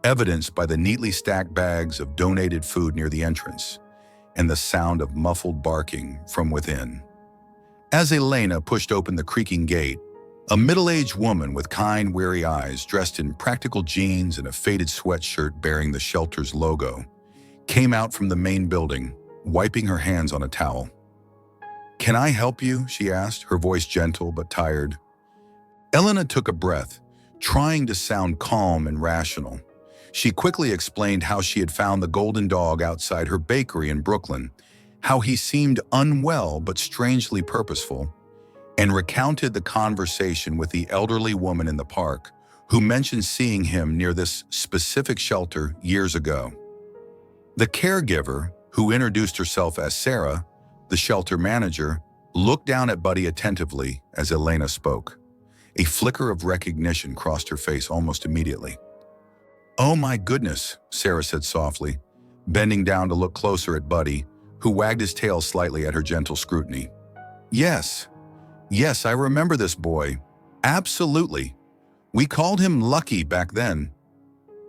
evidenced by the neatly stacked bags of donated food near the entrance and the sound of muffled barking from within. As Elena pushed open the creaking gate, a middle-aged woman with kind, weary eyes, dressed in practical jeans and a faded sweatshirt bearing the shelter's logo, came out from the main building, wiping her hands on a towel. "Can I help you?" she asked, her voice gentle but tired. Elena took a breath, trying to sound calm and rational. She quickly explained how she had found the golden dog outside her bakery in Brooklyn, how he seemed unwell but strangely purposeful, and recounted the conversation with the elderly woman in the park who mentioned seeing him near this specific shelter years ago. The caregiver, who introduced herself as Sarah, the shelter manager, looked down at Buddy attentively as Elena spoke. A flicker of recognition crossed her face almost immediately. "Oh my goodness," Sarah said softly, bending down to look closer at Buddy, who wagged his tail slightly at her gentle scrutiny. Yes, I remember this boy. Absolutely. We called him Lucky back then."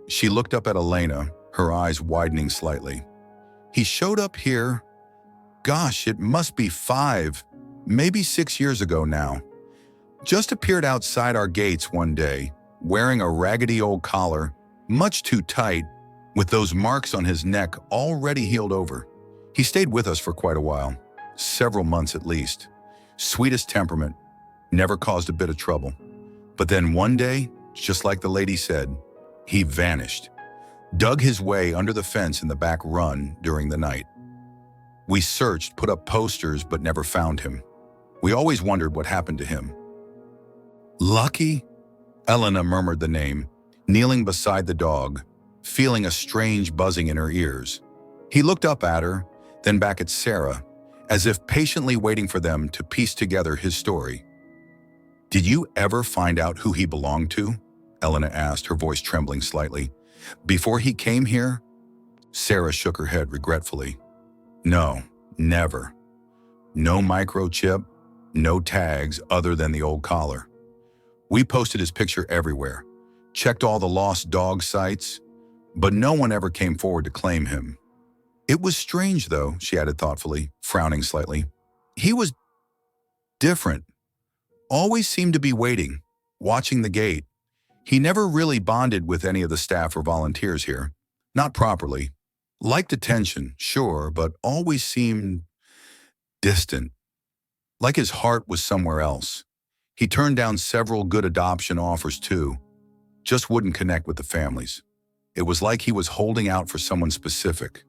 She looked up at Elena, her eyes widening slightly. "He showed up here, gosh, it must be 5, maybe 6 years ago now. Just appeared outside our gates one day, wearing a raggedy old collar, much too tight, with those marks on his neck already healed over. He stayed with us for quite a while, several months at least. Sweetest temperament, never caused a bit of trouble. But then one day, just like the lady said, he vanished. Dug his way under the fence in the back run during the night. We searched, put up posters, but never found him. We always wondered what happened to him." "Lucky?" Elena murmured the name, kneeling beside the dog, feeling a strange buzzing in her ears. He looked up at her, then back at Sarah, as if patiently waiting for them to piece together his story. "Did you ever find out who he belonged to?" Elena asked, her voice trembling slightly. "Before he came here?" Sarah shook her head regretfully. "No, never. No microchip, no tags other than the old collar. We posted his picture everywhere, checked all the lost dog sites, but no one ever came forward to claim him. It was strange, though," she added thoughtfully, frowning slightly. "He was different. Always seemed to be waiting, watching the gate. He never really bonded with any of the staff or volunteers here. Not properly. Liked attention, sure, but always seemed distant. Like his heart was somewhere else. He turned down several good adoption offers too. Just wouldn't connect with the families. It was like he was holding out for someone specific."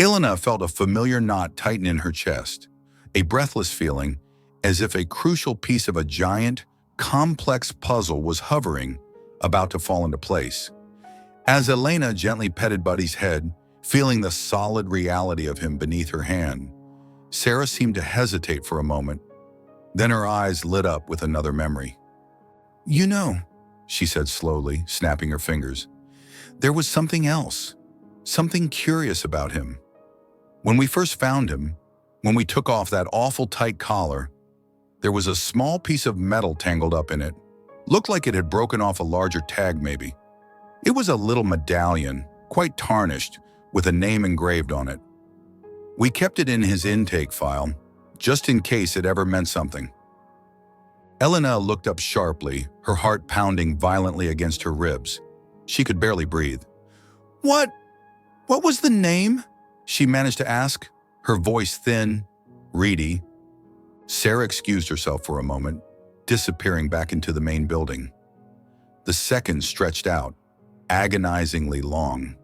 Elena felt a familiar knot tighten in her chest, a breathless feeling, as if a crucial piece of a giant, complex puzzle was hovering, about to fall into place. As Elena gently petted Buddy's head, feeling the solid reality of him beneath her hand, Sarah seemed to hesitate for a moment. Then her eyes lit up with another memory. "You know," she said slowly, snapping her fingers, "there was something else, something curious about him. When we first found him, when we took off that awful tight collar, there was a small piece of metal tangled up in it. Looked like it had broken off a larger tag maybe. It was a little medallion, quite tarnished, with a name engraved on it. We kept it in his intake file, just in case it ever meant something." Elena looked up sharply, her heart pounding violently against her ribs. She could barely breathe. What was the name?" she managed to ask, her voice thin, reedy. Sarah excused herself for a moment, disappearing back into the main building. The seconds stretched out, agonizingly long.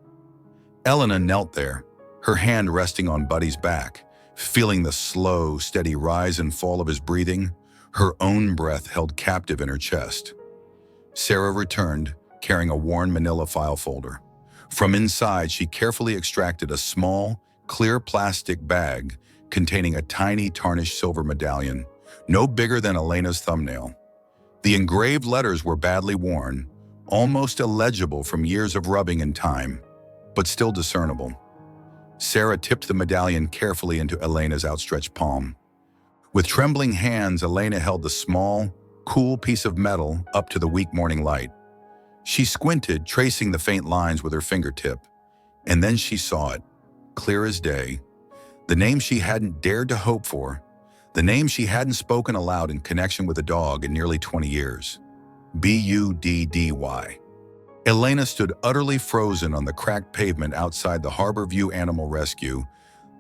Elena knelt there, her hand resting on Buddy's back, feeling the slow, steady rise and fall of his breathing, her own breath held captive in her chest. Sarah returned, carrying a worn manila file folder. From inside, she carefully extracted a small, clear plastic bag containing a tiny tarnished silver medallion, no bigger than Elena's thumbnail. The engraved letters were badly worn, almost illegible from years of rubbing and time, but still discernible. Sarah tipped the medallion carefully into Elena's outstretched palm. With trembling hands, Elena held the small, cool piece of metal up to the weak morning light. She squinted, tracing the faint lines with her fingertip, and then she saw it, clear as day. The name she hadn't dared to hope for, the name she hadn't spoken aloud in connection with a dog in nearly 20 years. Buddy. Elena stood utterly frozen on the cracked pavement outside the Harbor View Animal Rescue,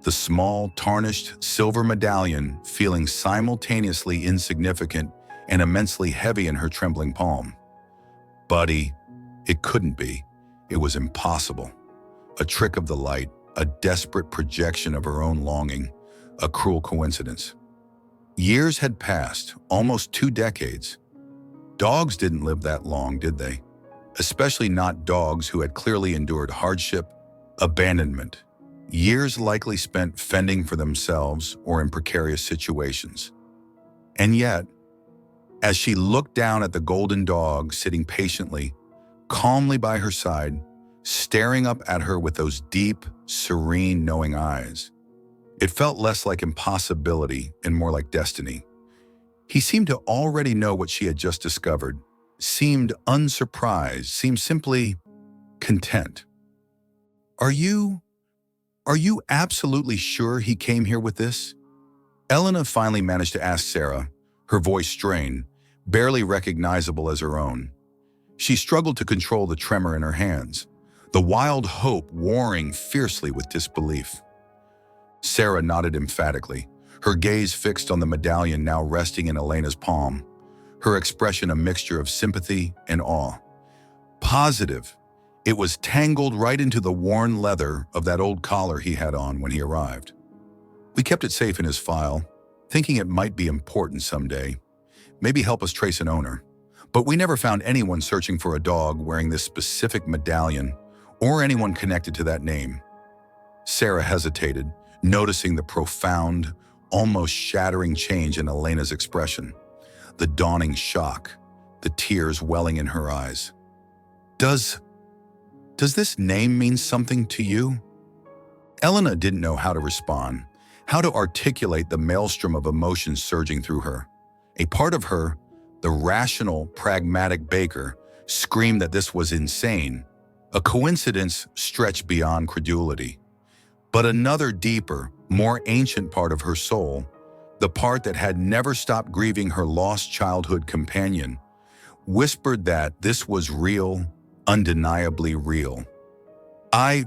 the small, tarnished silver medallion feeling simultaneously insignificant and immensely heavy in her trembling palm. Buddy, it couldn't be. It was impossible. A trick of the light, a desperate projection of her own longing, a cruel coincidence. Years had passed, almost 2 decades. Dogs didn't live that long, did they? Especially not dogs who had clearly endured hardship, abandonment, years likely spent fending for themselves or in precarious situations. And yet, as she looked down at the golden dog sitting patiently, calmly by her side, staring up at her with those deep, serene, knowing eyes, it felt less like impossibility and more like destiny. He seemed to already know what she had just discovered, seemed unsurprised, seemed simply content. Are you absolutely sure he came here with this? Elena finally managed to ask Sarah, her voice strained, barely recognizable as her own. She struggled to control the tremor in her hands, the wild hope warring fiercely with disbelief. Sarah nodded emphatically, her gaze fixed on the medallion now resting in Elena's palm, her expression a mixture of sympathy and awe. Positive, it was tangled right into the worn leather of that old collar he had on when he arrived. We kept it safe in his file, thinking it might be important someday, maybe help us trace an owner. But we never found anyone searching for a dog wearing this specific medallion or anyone connected to that name. Sarah hesitated, noticing the profound, almost shattering change in Elena's expression, the dawning shock, the tears welling in her eyes. Does this name mean something to you? Elena didn't know how to respond, how to articulate the maelstrom of emotions surging through her. A part of her, the rational, pragmatic Baker, screamed that this was insane, a coincidence stretched beyond credulity. But another deeper, more ancient part of her soul, the part that had never stopped grieving her lost childhood companion, whispered that this was real, undeniably real. I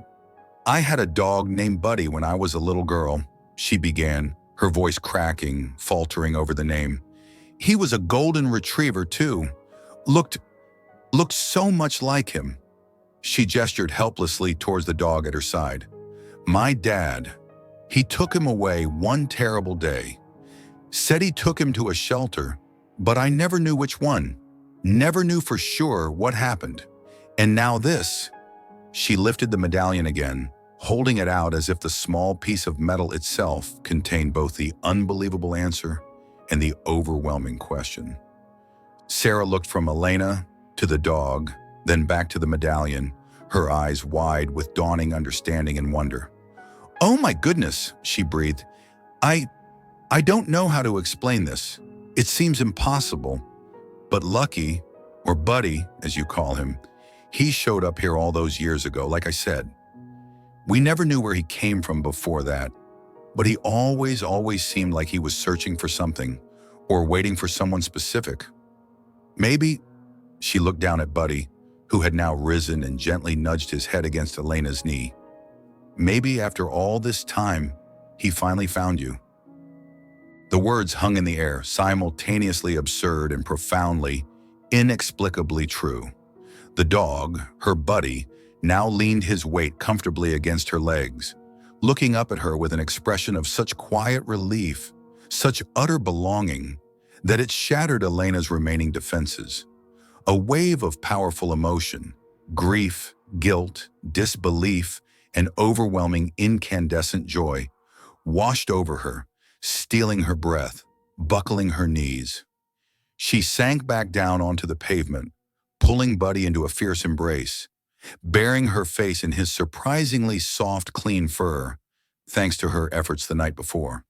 had a dog named Buddy when I was a little girl, she began, her voice cracking, faltering over the name. He was a golden retriever, too. Looked so much like him. She gestured helplessly towards the dog at her side. My dad, he took him away one terrible day. Said he took him to a shelter, but I never knew which one. Never knew for sure what happened. And now this. She lifted the medallion again, holding it out as if the small piece of metal itself contained both the unbelievable answer and the overwhelming question. Sarah looked from Elena to the dog, then back to the medallion, her eyes wide with dawning understanding and wonder. Oh my goodness, she breathed. I don't know how to explain this. It seems impossible. But Lucky, or Buddy, as you call him, he showed up here all those years ago, like I said. We never knew where he came from before that, but he always seemed like he was searching for something or waiting for someone specific. Maybe, she looked down at Buddy, who had now risen and gently nudged his head against Elena's knee. Maybe after all this time, he finally found you. The words hung in the air, simultaneously absurd and profoundly, inexplicably true. The dog, her buddy, now leaned his weight comfortably against her legs, looking up at her with an expression of such quiet relief, such utter belonging, that it shattered Elena's remaining defenses. A wave of powerful emotion, grief, guilt, disbelief, and overwhelming incandescent joy washed over her, stealing her breath, buckling her knees. She sank back down onto the pavement, pulling Buddy into a fierce embrace, burying her face in his surprisingly soft, clean fur, thanks to her efforts the night before.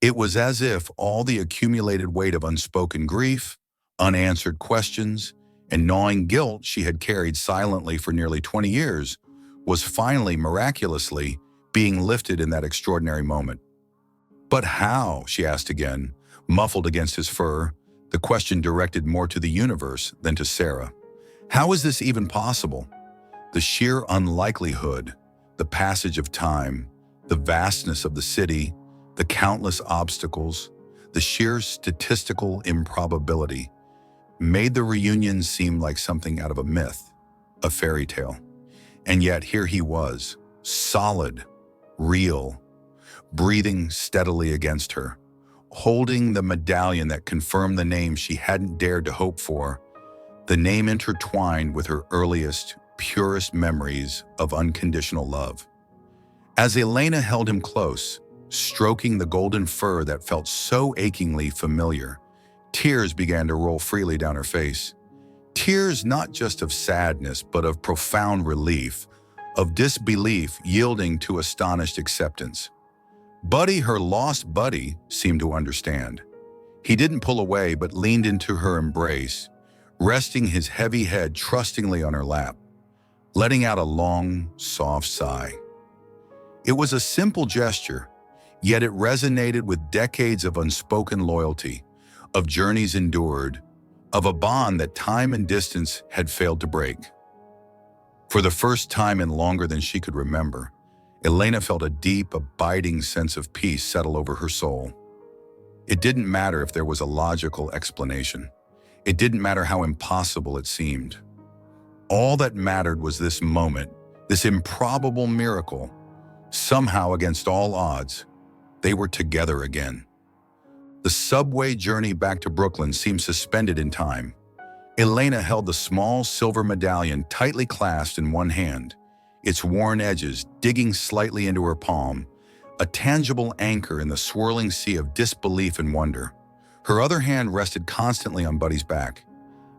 It was as if all the accumulated weight of unspoken grief, unanswered questions, and gnawing guilt she had carried silently for nearly 20 years was finally, miraculously, being lifted in that extraordinary moment. "But how?" she asked again, muffled against his fur, the question directed more to the universe than to Sarah. "How is this even possible? The sheer unlikelihood, the passage of time, the vastness of the city, the countless obstacles, the sheer statistical improbability made the reunion seem like something out of a myth, a fairy tale. And yet here he was, solid, real, breathing steadily against her, holding the medallion that confirmed the name she hadn't dared to hope for, the name intertwined with her earliest, purest memories of unconditional love. As Elena held him close, stroking the golden fur that felt so achingly familiar, tears began to roll freely down her face. Tears not just of sadness, but of profound relief, of disbelief yielding to astonished acceptance. Buddy, her lost buddy, seemed to understand. He didn't pull away, but leaned into her embrace, resting his heavy head trustingly on her lap, letting out a long, soft sigh. It was a simple gesture, yet it resonated with decades of unspoken loyalty, of journeys endured, of a bond that time and distance had failed to break. For the first time in longer than she could remember, Elena felt a deep, abiding sense of peace settle over her soul. It didn't matter if there was a logical explanation. It didn't matter how impossible it seemed. All that mattered was this moment, this improbable miracle. Somehow, against all odds, they were together again. The subway journey back to Brooklyn seemed suspended in time. Elena held the small silver medallion tightly clasped in one hand, its worn edges digging slightly into her palm, a tangible anchor in the swirling sea of disbelief and wonder. Her other hand rested constantly on Buddy's back,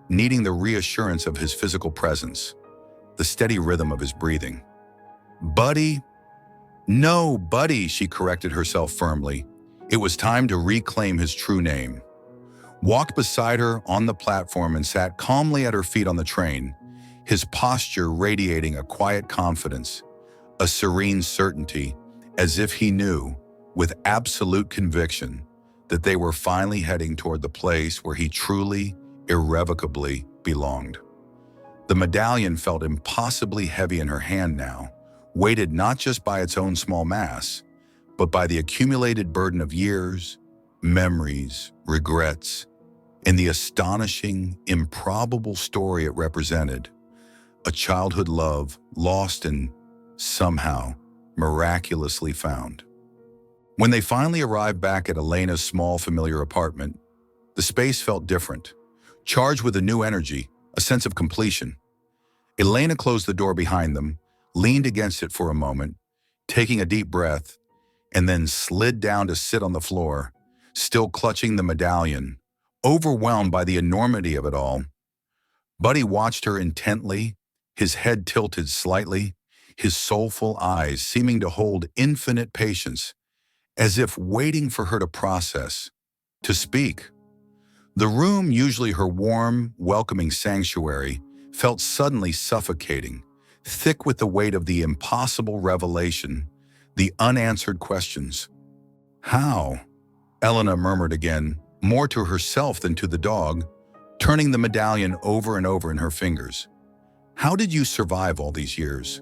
needing the reassurance of his physical presence, the steady rhythm of his breathing. "Buddy? No, Buddy," she corrected herself firmly. It was time to reclaim his true name. Walked beside her on the platform and sat calmly at her feet on the train, his posture radiating a quiet confidence, a serene certainty, as if he knew, with absolute conviction, that they were finally heading toward the place where he truly, irrevocably belonged. The medallion felt impossibly heavy in her hand now, weighted not just by its own small mass, but by the accumulated burden of years, memories, regrets, and the astonishing, improbable story it represented, a childhood love lost and, somehow, miraculously found. When they finally arrived back at Elena's small, familiar apartment, the space felt different, charged with a new energy, a sense of completion. Elena closed the door behind them, leaned against it for a moment, taking a deep breath, and then slid down to sit on the floor, still clutching the medallion, overwhelmed by the enormity of it all. Buddy watched her intently, his head tilted slightly, his soulful eyes seeming to hold infinite patience, as if waiting for her to process, to speak. The room, usually her warm, welcoming sanctuary, felt suddenly suffocating, thick with the weight of the impossible revelation, the unanswered questions. "How?" Elena murmured again, more to herself than to the dog, turning the medallion over and over in her fingers. "How did you survive all these years?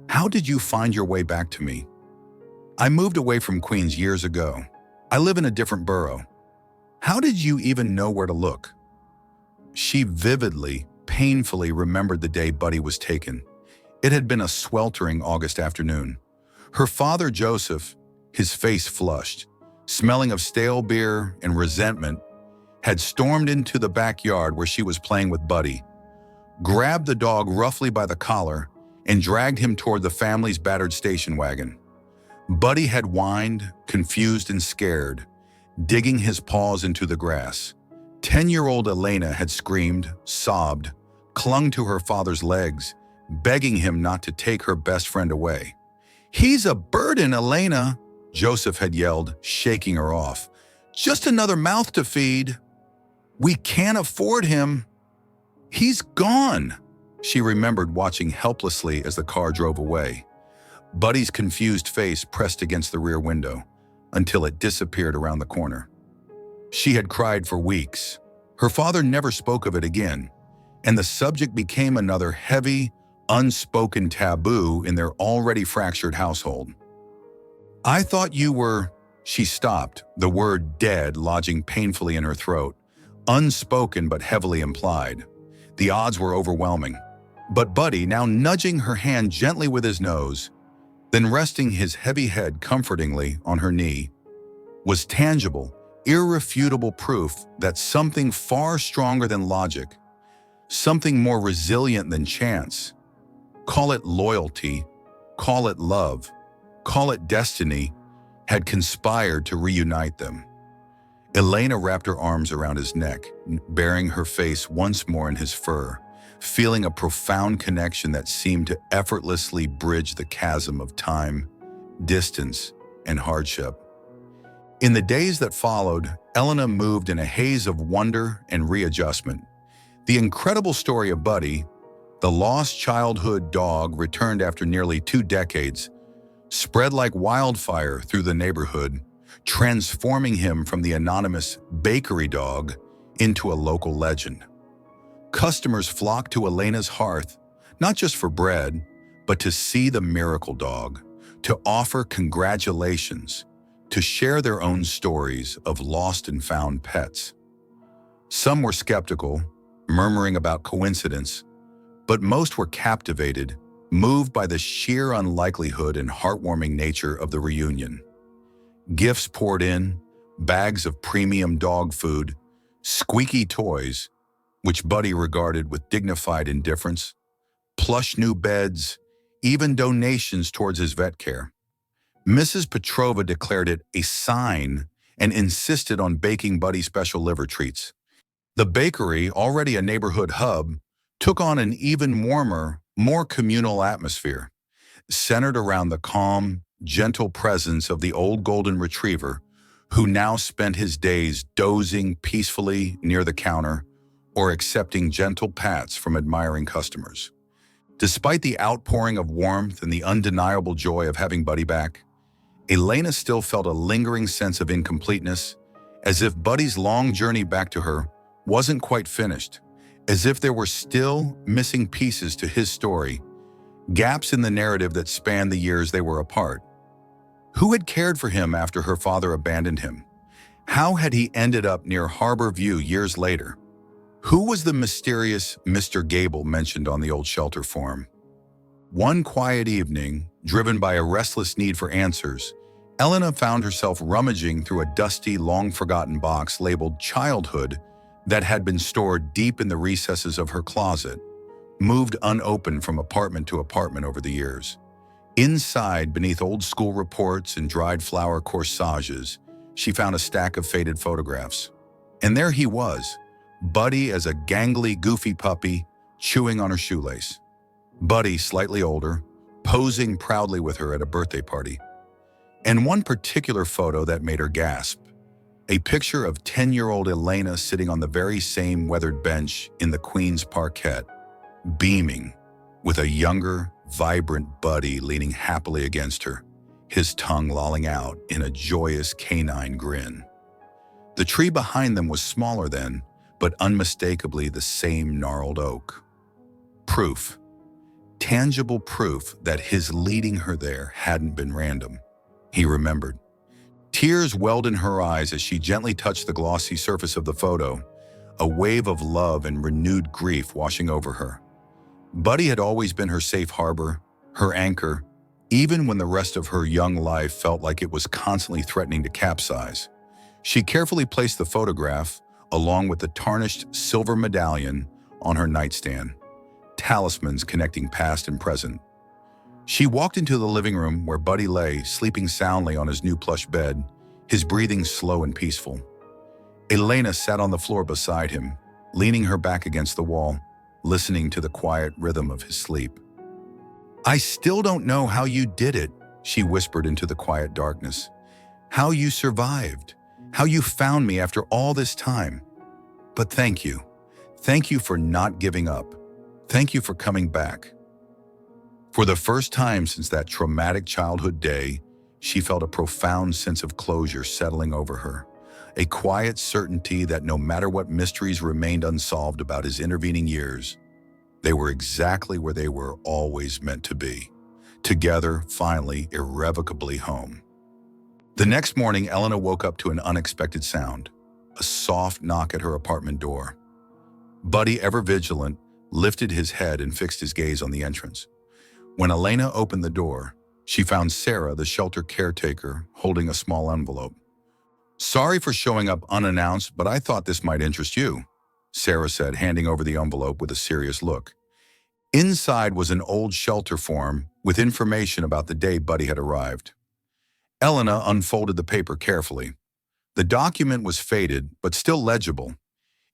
How did you find your way back to me? I moved away from Queens years ago. I live in a different borough. How did you even know where to look?" She vividly, painfully remembered the day Buddy was taken. It had been a sweltering August afternoon. Her father, Joseph, his face flushed, smelling of stale beer and resentment, had stormed into the backyard where she was playing with Buddy, grabbed the dog roughly by the collar, and dragged him toward the family's battered station wagon. Buddy had whined, confused and scared, digging his paws into the grass. 10-year-old Elena had screamed, sobbed, clung to her father's legs, begging him not to take her best friend away. "He's a burden, Elena," Joseph had yelled, shaking her off. "Just another mouth to feed. We can't afford him. He's gone." She remembered watching helplessly as the car drove away. Buddy's confused face pressed against the rear window until it disappeared around the corner. She had cried for weeks. Her father never spoke of it again, and the subject became another heavy, unspoken taboo in their already fractured household. "I thought you were—" She stopped, the word dead lodging painfully in her throat, unspoken but heavily implied. The odds were overwhelming. But Buddy, now nudging her hand gently with his nose, then resting his heavy head comfortingly on her knee, was tangible, irrefutable proof that something far stronger than logic, something more resilient than chance, call it loyalty, call it love, call it destiny, had conspired to reunite them. Elena wrapped her arms around his neck, burying her face once more in his fur, feeling a profound connection that seemed to effortlessly bridge the chasm of time, distance, and hardship. In the days that followed, Elena moved in a haze of wonder and readjustment. The incredible story of Buddy, the lost childhood dog returned after nearly 2 decades, spread like wildfire through the neighborhood, transforming him from the anonymous bakery dog into a local legend. Customers flocked to Elena's hearth, not just for bread, but to see the miracle dog, to offer congratulations, to share their own stories of lost and found pets. Some were skeptical, murmuring about coincidence, but most were captivated, moved by the sheer unlikelihood and heartwarming nature of the reunion. Gifts poured in, bags of premium dog food, squeaky toys, which Buddy regarded with dignified indifference, plush new beds, even donations towards his vet care. Mrs. Petrova declared it a sign and insisted on baking Buddy special liver treats. The bakery, already a neighborhood hub, took on an even warmer, more communal atmosphere, centered around the calm, gentle presence of the old golden retriever, who now spent his days dozing peacefully near the counter or accepting gentle pats from admiring customers. Despite the outpouring of warmth and the undeniable joy of having Buddy back, Elena still felt a lingering sense of incompleteness, as if Buddy's long journey back to her wasn't quite finished, as if there were still missing pieces to his story, gaps in the narrative that spanned the years they were apart. Who had cared for him after her father abandoned him? How had he ended up near Harbor View years later? Who was the mysterious Mr. Gable mentioned on the old shelter form? One quiet evening, driven by a restless need for answers, Elena found herself rummaging through a dusty, long-forgotten box labeled Childhood that had been stored deep in the recesses of her closet, moved unopened from apartment to apartment over the years. Inside, beneath old school reports and dried flower corsages, she found a stack of faded photographs. And there he was, Buddy as a gangly, goofy puppy, chewing on her shoelace. Buddy, slightly older, posing proudly with her at a birthday party. And one particular photo that made her gasp, a picture of 10-year-old Elena sitting on the very same weathered bench in the Queen's parquet, beaming, with a younger, vibrant Buddy leaning happily against her, his tongue lolling out in a joyous canine grin. The tree behind them was smaller then, but unmistakably the same gnarled oak. Proof, tangible proof that his leading her there hadn't been random. He remembered. Tears welled in her eyes as she gently touched the glossy surface of the photo, a wave of love and renewed grief washing over her. Buddy had always been her safe harbor, her anchor, even when the rest of her young life felt like it was constantly threatening to capsize. She carefully placed the photograph, along with the tarnished silver medallion, on her nightstand, talismans connecting past and present. She walked into the living room where Buddy lay, sleeping soundly on his new plush bed, his breathing slow and peaceful. Elena sat on the floor beside him, leaning her back against the wall, listening to the quiet rhythm of his sleep. "I still don't know how you did it," she whispered into the quiet darkness. "How you survived, how you found me after all this time. But thank you. Thank you for not giving up. Thank you for coming back." For the first time since that traumatic childhood day, she felt a profound sense of closure settling over her, a quiet certainty that no matter what mysteries remained unsolved about his intervening years, they were exactly where they were always meant to be, together, finally, irrevocably home. The next morning, Elena woke up to an unexpected sound, a soft knock at her apartment door. Buddy, ever vigilant, lifted his head and fixed his gaze on the entrance. When Elena opened the door, she found Sarah, the shelter caretaker, holding a small envelope. "Sorry for showing up unannounced, but I thought this might interest you," Sarah said, handing over the envelope with a serious look. Inside was an old shelter form with information about the day Buddy had arrived. Elena unfolded the paper carefully. The document was faded, but still legible.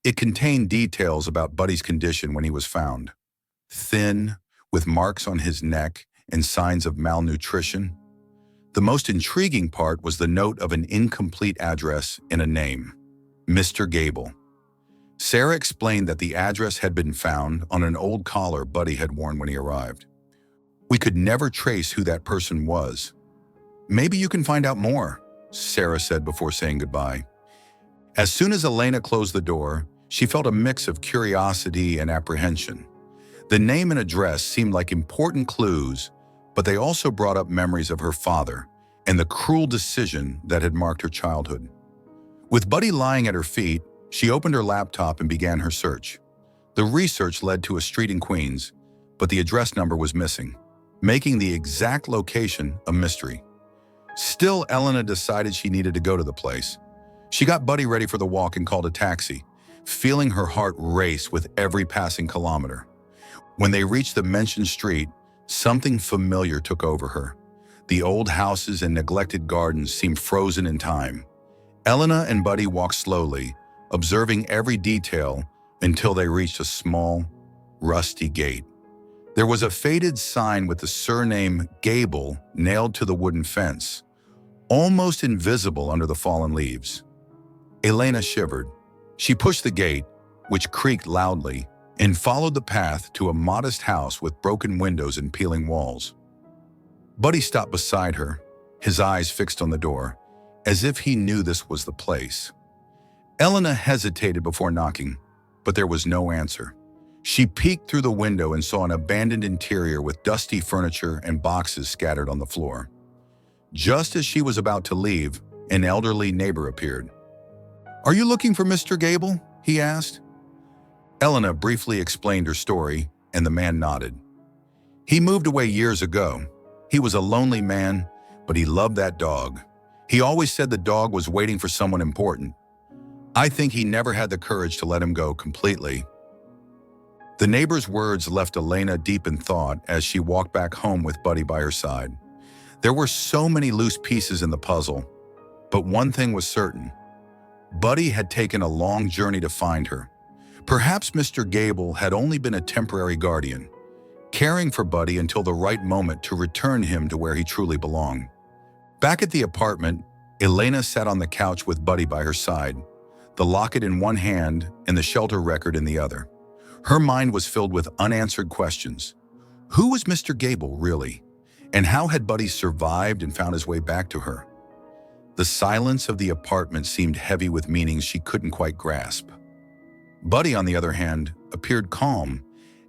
It contained details about Buddy's condition when he was found. Thin, with marks on his neck and signs of malnutrition. The most intriguing part was the note of an incomplete address and a name: Mr. Gable. Sarah explained that the address had been found on an old collar Buddy had worn when he arrived. "We could never trace who that person was. Maybe you can find out more," Sarah said before saying goodbye. As soon as Elena closed the door, she felt a mix of curiosity and apprehension. The name and address seemed like important clues, but they also brought up memories of her father and the cruel decision that had marked her childhood. With Buddy lying at her feet, she opened her laptop and began her search. The research led to a street in Queens, but the address number was missing, making the exact location a mystery. Still, Elena decided she needed to go to the place. She got Buddy ready for the walk and called a taxi, feeling her heart race with every passing kilometer. When they reached the mentioned street, something familiar took over her. The old houses and neglected gardens seemed frozen in time. Elena and Buddy walked slowly, observing every detail until they reached a small, rusty gate. There was a faded sign with the surname Gable nailed to the wooden fence, almost invisible under the fallen leaves. Elena shivered. She pushed the gate, which creaked loudly, and followed the path to a modest house with broken windows and peeling walls. Buddy stopped beside her, his eyes fixed on the door, as if he knew this was the place. Elena hesitated before knocking, but there was no answer. She peeked through the window and saw an abandoned interior with dusty furniture and boxes scattered on the floor. Just as she was about to leave, an elderly neighbor appeared. "Are you looking for Mr. Gable?" he asked. Elena briefly explained her story, and the man nodded. "He moved away years ago. He was a lonely man, but he loved that dog. He always said the dog was waiting for someone important. I think he never had the courage to let him go completely." The neighbor's words left Elena deep in thought as she walked back home with Buddy by her side. There were so many loose pieces in the puzzle, but one thing was certain. Buddy had taken a long journey to find her. Perhaps Mr. Gable had only been a temporary guardian, caring for Buddy until the right moment to return him to where he truly belonged. Back at the apartment, Elena sat on the couch with Buddy by her side, the locket in one hand and the shelter record in the other. Her mind was filled with unanswered questions. Who was Mr. Gable, really? And how had Buddy survived and found his way back to her? The silence of the apartment seemed heavy with meanings she couldn't quite grasp. Buddy, on the other hand, appeared calm,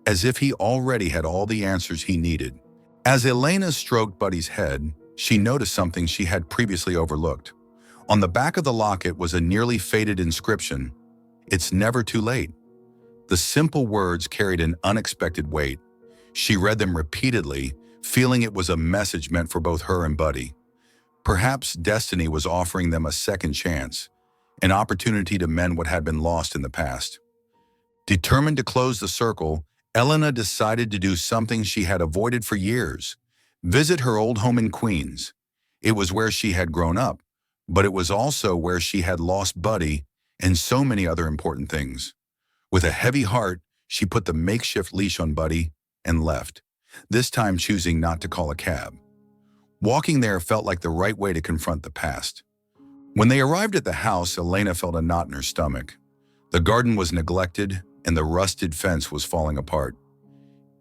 as if he already had all the answers he needed. As Elena stroked Buddy's head, she noticed something she had previously overlooked. On the back of the locket was a nearly faded inscription. "It's never too late." The simple words carried an unexpected weight. She read them repeatedly, feeling it was a message meant for both her and Buddy. Perhaps destiny was offering them a second chance, an opportunity to mend what had been lost in the past. Determined to close the circle, Elena decided to do something she had avoided for years: visit her old home in Queens. It was where she had grown up, but it was also where she had lost Buddy and so many other important things. With a heavy heart, she put the makeshift leash on Buddy and left, this time choosing not to call a cab. Walking there felt like the right way to confront the past. When they arrived at the house, Elena felt a knot in her stomach. The garden was neglected, and the rusted fence was falling apart.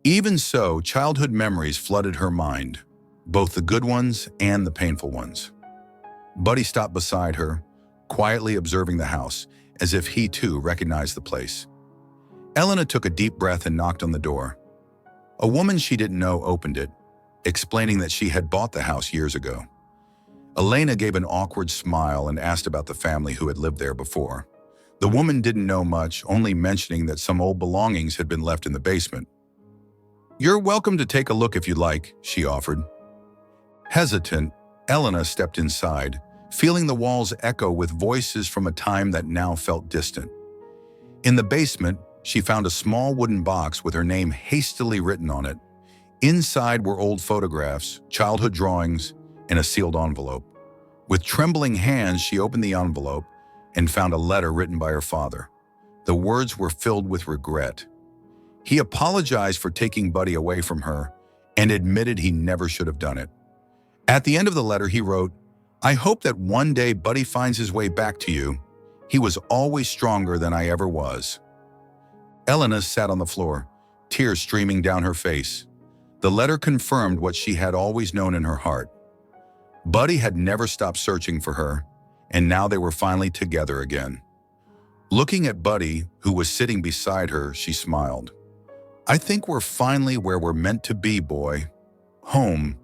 Even so, childhood memories flooded her mind, both the good ones and the painful ones. Buddy stopped beside her, quietly observing the house, as if he too recognized the place. Elena took a deep breath and knocked on the door. A woman she didn't know opened it, explaining that she had bought the house years ago. Elena gave an awkward smile and asked about the family who had lived there before. The woman didn't know much, only mentioning that some old belongings had been left in the basement. "You're welcome to take a look if you'd like," she offered. Hesitant, Elena stepped inside, feeling the walls echo with voices from a time that now felt distant. In the basement, she found a small wooden box with her name hastily written on it. Inside were old photographs, childhood drawings, and a sealed envelope. With trembling hands, she opened the envelope and found a letter written by her father. The words were filled with regret. He apologized for taking Buddy away from her and admitted he never should have done it. At the end of the letter, he wrote, "I hope that one day Buddy finds his way back to you. He was always stronger than I ever was." Elena sat on the floor, tears streaming down her face. The letter confirmed what she had always known in her heart. Buddy had never stopped searching for her, and now they were finally together again. Looking at Buddy, who was sitting beside her, she smiled. "I think we're finally where we're meant to be, boy. Home,